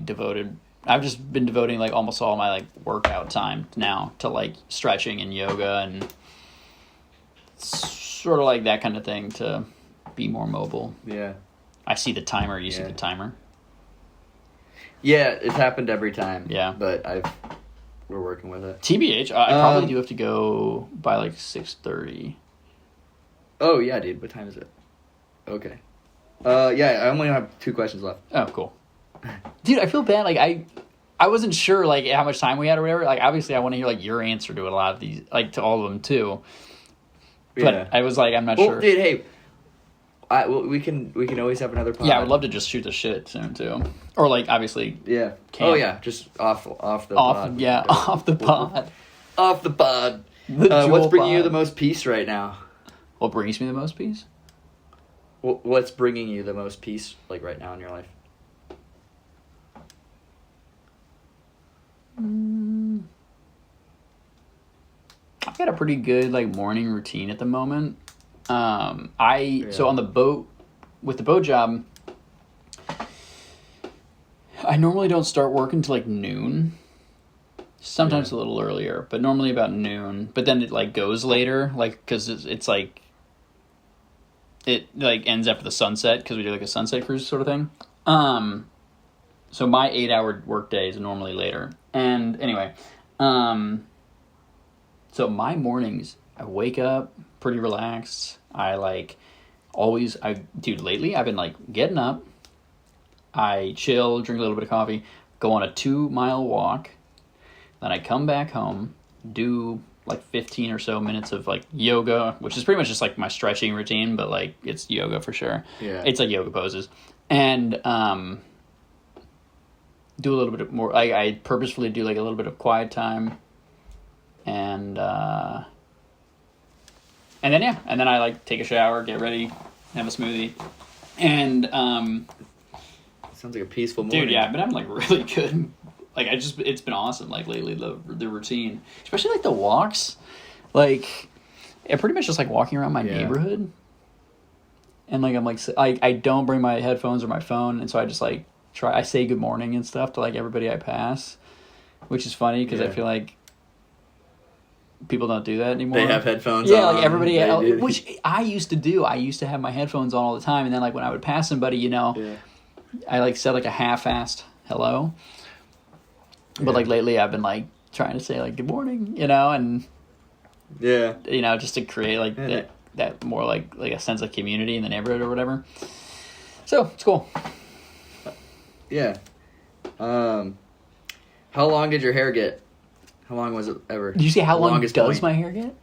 B: I've just been devoting like almost all my like workout time now to like stretching and yoga and sort of like that kind of thing to be more mobile.
A: Yeah.
B: I see the timer. You see the timer?
A: Yeah, it's happened every time.
B: Yeah.
A: But we're working with it.
B: TBH, I probably do have to go by like 6:30.
A: Oh, yeah, dude. What time is it? Okay. Yeah, I only have 2 questions left.
B: Oh, cool. Dude, I feel bad. Like, I wasn't sure, like, how much time we had or whatever. Like, obviously, I want to hear, like, your answer to a lot of these, like, to all of them, too. But yeah. I was like, I'm not sure.
A: Dude, hey, we can always have another pod.
B: Yeah, I would love to just shoot the shit soon, too. Or, like, obviously.
A: Yeah.
B: Camp.
A: Oh, yeah, just off the pod.
B: Yeah, off the pod.
A: Off the pod. What's bringing you the most peace right now?
B: What brings me the most peace?
A: What's bringing you the most peace, like, right now in your life?
B: I've got a pretty good like morning routine at the moment. So on the boat, with the boat job, I normally don't start work until like noon. Sometimes a little earlier, but normally about noon. But then it like goes later, like because it's like it like ends after the sunset because we do like a sunset cruise sort of thing. So my 8-hour workday is normally later. And anyway, so my mornings, I wake up pretty relaxed. Lately I've been like getting up, I chill, drink a little bit of coffee, go on a 2-mile walk, then I come back home, do like 15 or so minutes of like yoga, which is pretty much just like my stretching routine, but like it's yoga for sure.
A: Yeah.
B: It's like yoga poses. And, do a little bit more. I purposefully do like a little bit of quiet time, and then I like take a shower, get ready, have a smoothie, and
A: sounds like a peaceful morning.
B: Dude, yeah, but I'm like really good. Like it's been awesome. Like lately, the routine, especially like the walks, like I pretty much just like walking around my neighborhood, and like I'm like I don't bring my headphones or my phone, and so I just like. I say good morning and stuff to like everybody I pass, which is funny because I feel like people don't do that anymore.
A: They have headphones on.
B: Yeah, like everybody else, which I used to do. I used to have my headphones on all the time, and then like when I would pass somebody, you know, I like said like a half-assed hello. But like lately I've been like trying to say like good morning, you know, and you know, just to create like that more like a sense of community in the neighborhood or whatever. So it's cool.
A: Yeah. How long did your hair get? How long was it ever?
B: Did you say how long does my hair get?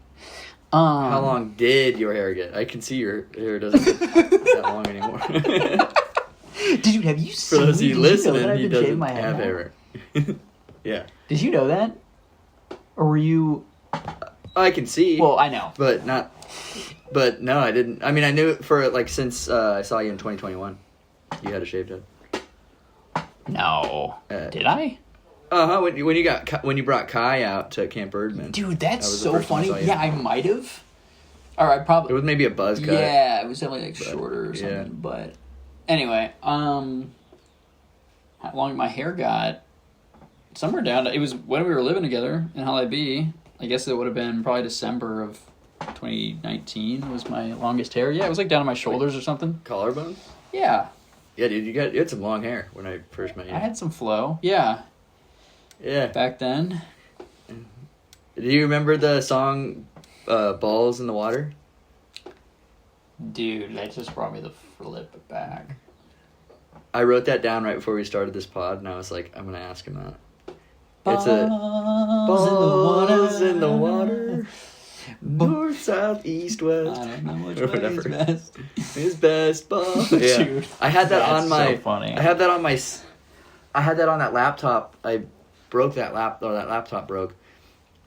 A: How long did your hair get? I can see your hair doesn't get that long anymore.
B: Dude, have you seen?
A: For those of you listening, he doesn't
B: my
A: have hair. Yeah.
B: Did you know that? Or were you...
A: I can see.
B: Well, I know.
A: But no, I didn't. I mean, I knew it for like since I saw you in 2021. You had a shaved head.
B: No. Did I?
A: When you brought Kai out to Camp Erdman.
B: Dude, that's so funny. I yeah, I might have. Or I probably.
A: It was maybe a buzz cut.
B: Yeah, it was definitely like shorter or something. Yeah. But anyway, how long my hair got? Somewhere down. It was when we were living together in LIB. I guess it would have been probably December of 2019 was my longest hair. Yeah, it was like down to my shoulders or something.
A: Collarbone?
B: Yeah.
A: Yeah, dude, you had some long hair when I first met you.
B: I had some flow. Yeah.
A: Yeah.
B: Back then.
A: Do you remember the song Balls in the Water?
B: Dude, that just brought me the flip back.
A: I wrote that down right before we started this pod, and I was like, I'm gonna ask him that.
B: Balls
A: In the water. North, south, east, west.
B: I don't know which
A: or
B: way
A: whatever.
B: is best.
A: His best ball. Yeah.
B: Dude,
A: I had that on my.
B: So funny.
A: I had that on my. I had that on that laptop. I broke that that laptop broke.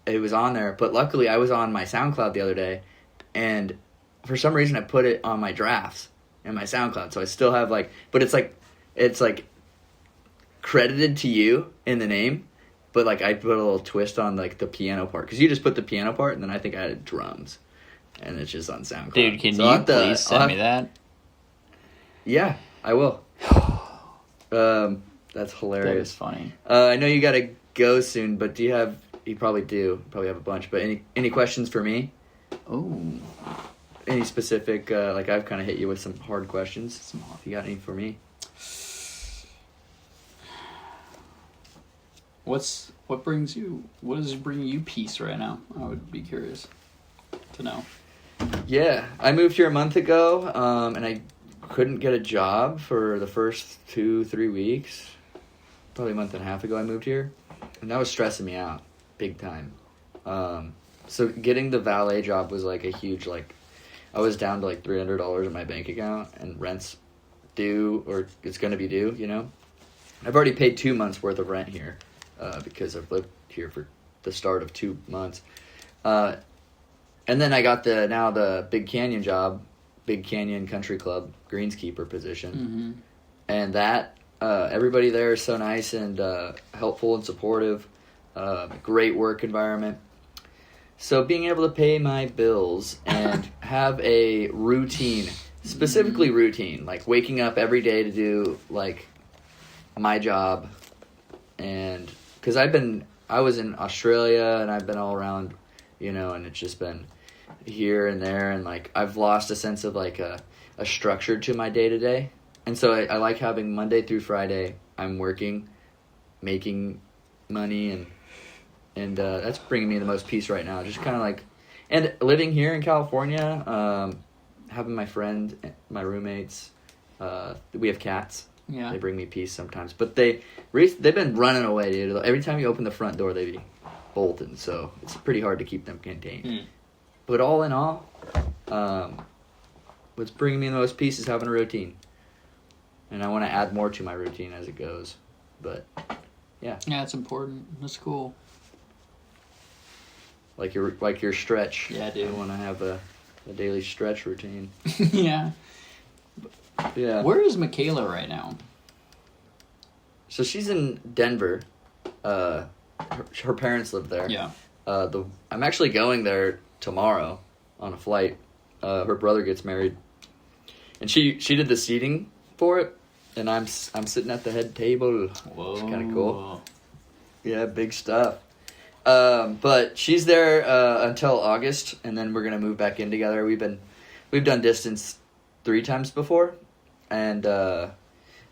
A: It was on there, but luckily I was on my SoundCloud the other day, and for some reason I put it on my drafts in my SoundCloud. So I still have but it's credited to you in the name, but I put a little twist on the piano part because you just put the piano part, and then I think I added drums, and it's just on SoundCloud.
B: Dude, can you please send me that?
A: Yeah, I will. That's hilarious.
B: That was funny.
A: I know you gotta go soon, but do you have? You probably do. You probably have a bunch. But any questions for me?
B: Oh.
A: Any specific? I've kind of hit you with some hard questions. If you got any for me?
B: What is bringing you peace right now? I would be curious to know.
A: Yeah, I moved here a month ago, and I couldn't get a job for the first 2-3 weeks. Probably a month and a half ago I moved here, and that was stressing me out big time. So getting the valet job was a huge I was down to $300 in my bank account, and rent's due, or it's going to be due, I've already paid 2 months worth of rent here because I've lived here for the start of 2 months. And then I got the Big Canyon job, Big Canyon Country Club greenskeeper position.
B: Mm-hmm.
A: And that everybody there is so nice and helpful and supportive. Great work environment. So being able to pay my bills and have a routine, specifically routine, waking up every day to do my job, and because I was in Australia and I've been all around, and it's just been here and there, and I've lost a sense of a structure to my day to day, and so I like having Monday through Friday I'm working, making money, and that's bringing me the most peace right now. Just kind of and living here in California, having my roommates, we have cats.
B: Yeah.
A: They bring me peace sometimes, but they've been running away, dude. Every time you open the front door, they be bolting, so it's pretty hard to keep them contained. But all in all, what's bringing me the most peace is having a routine, and I want to add more to my routine as it goes. But yeah,
B: it's important. That's cool.
A: Like your stretch.
B: Yeah, dude.
A: I want to have a daily stretch routine.
B: Yeah.
A: Yeah.
B: Where is Michaela right now?
A: So she's in Denver. Her parents live there.
B: Yeah.
A: I'm actually going there tomorrow on a flight. Her brother gets married, and she did the seating for it, and I'm sitting at the head table.
B: Whoa.
A: It's kind of cool. Yeah, big stuff. But she's there until August, and then we're gonna move back in together. We've done distance 3 times before, and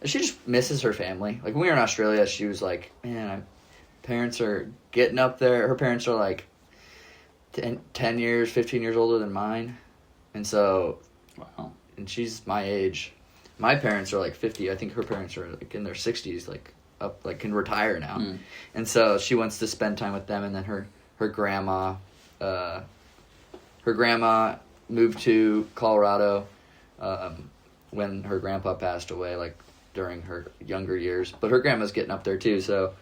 A: she just misses her family. When we were in Australia, she was like, "Man, parents are getting up there." Her parents are 10 years, 15 years older than mine, and so,
B: wow.
A: And she's my age. My parents are 50. I think her parents are in their 60s, up, can retire now. And so she wants to spend time with them. And then her grandma moved to Colorado when her grandpa passed away, during her younger years. But her grandma's getting up there too, so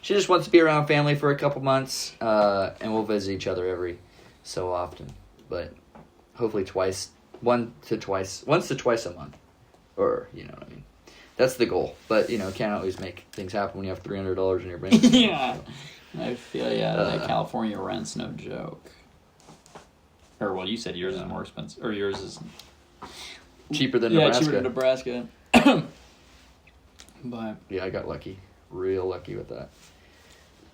A: she just wants to be around family for a couple months, and we'll visit each other every so often. But hopefully once to twice a month, or you know what I mean. That's the goal, but can't always make things happen when you have $300 in your bank.
B: Yeah, I feel that California rent's no joke. Or well, you said yours is more expensive, or yours is
A: cheaper than Nebraska.
B: Yeah, cheaper than Nebraska. But
A: yeah, I got real lucky with that.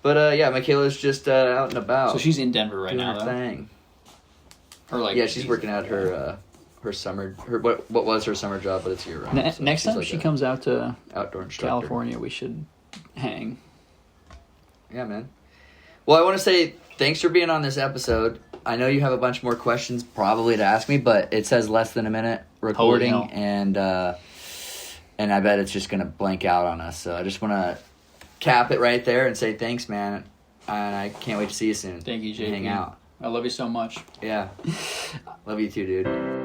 A: But yeah, Michaela's just out and about.
B: So she's in Denver right
A: doing
B: now,
A: her
B: though.
A: thing.
B: Or
A: yeah, she's working out her summer, what was her summer job, but it's year round.
B: So next time she comes out to
A: outdoor instructor.
B: California, we should hang.
A: Yeah, man. Well, I want to say thanks for being on this episode. I know you have a bunch more questions probably to ask me, but it says less than a minute recording, and I bet it's just gonna blank out on us. So I just want to cap it right there and say thanks, man, and I can't wait to see you soon.
B: Thank you, JP.
A: Hang out.
B: I love you so much.
A: Yeah, love you too, dude.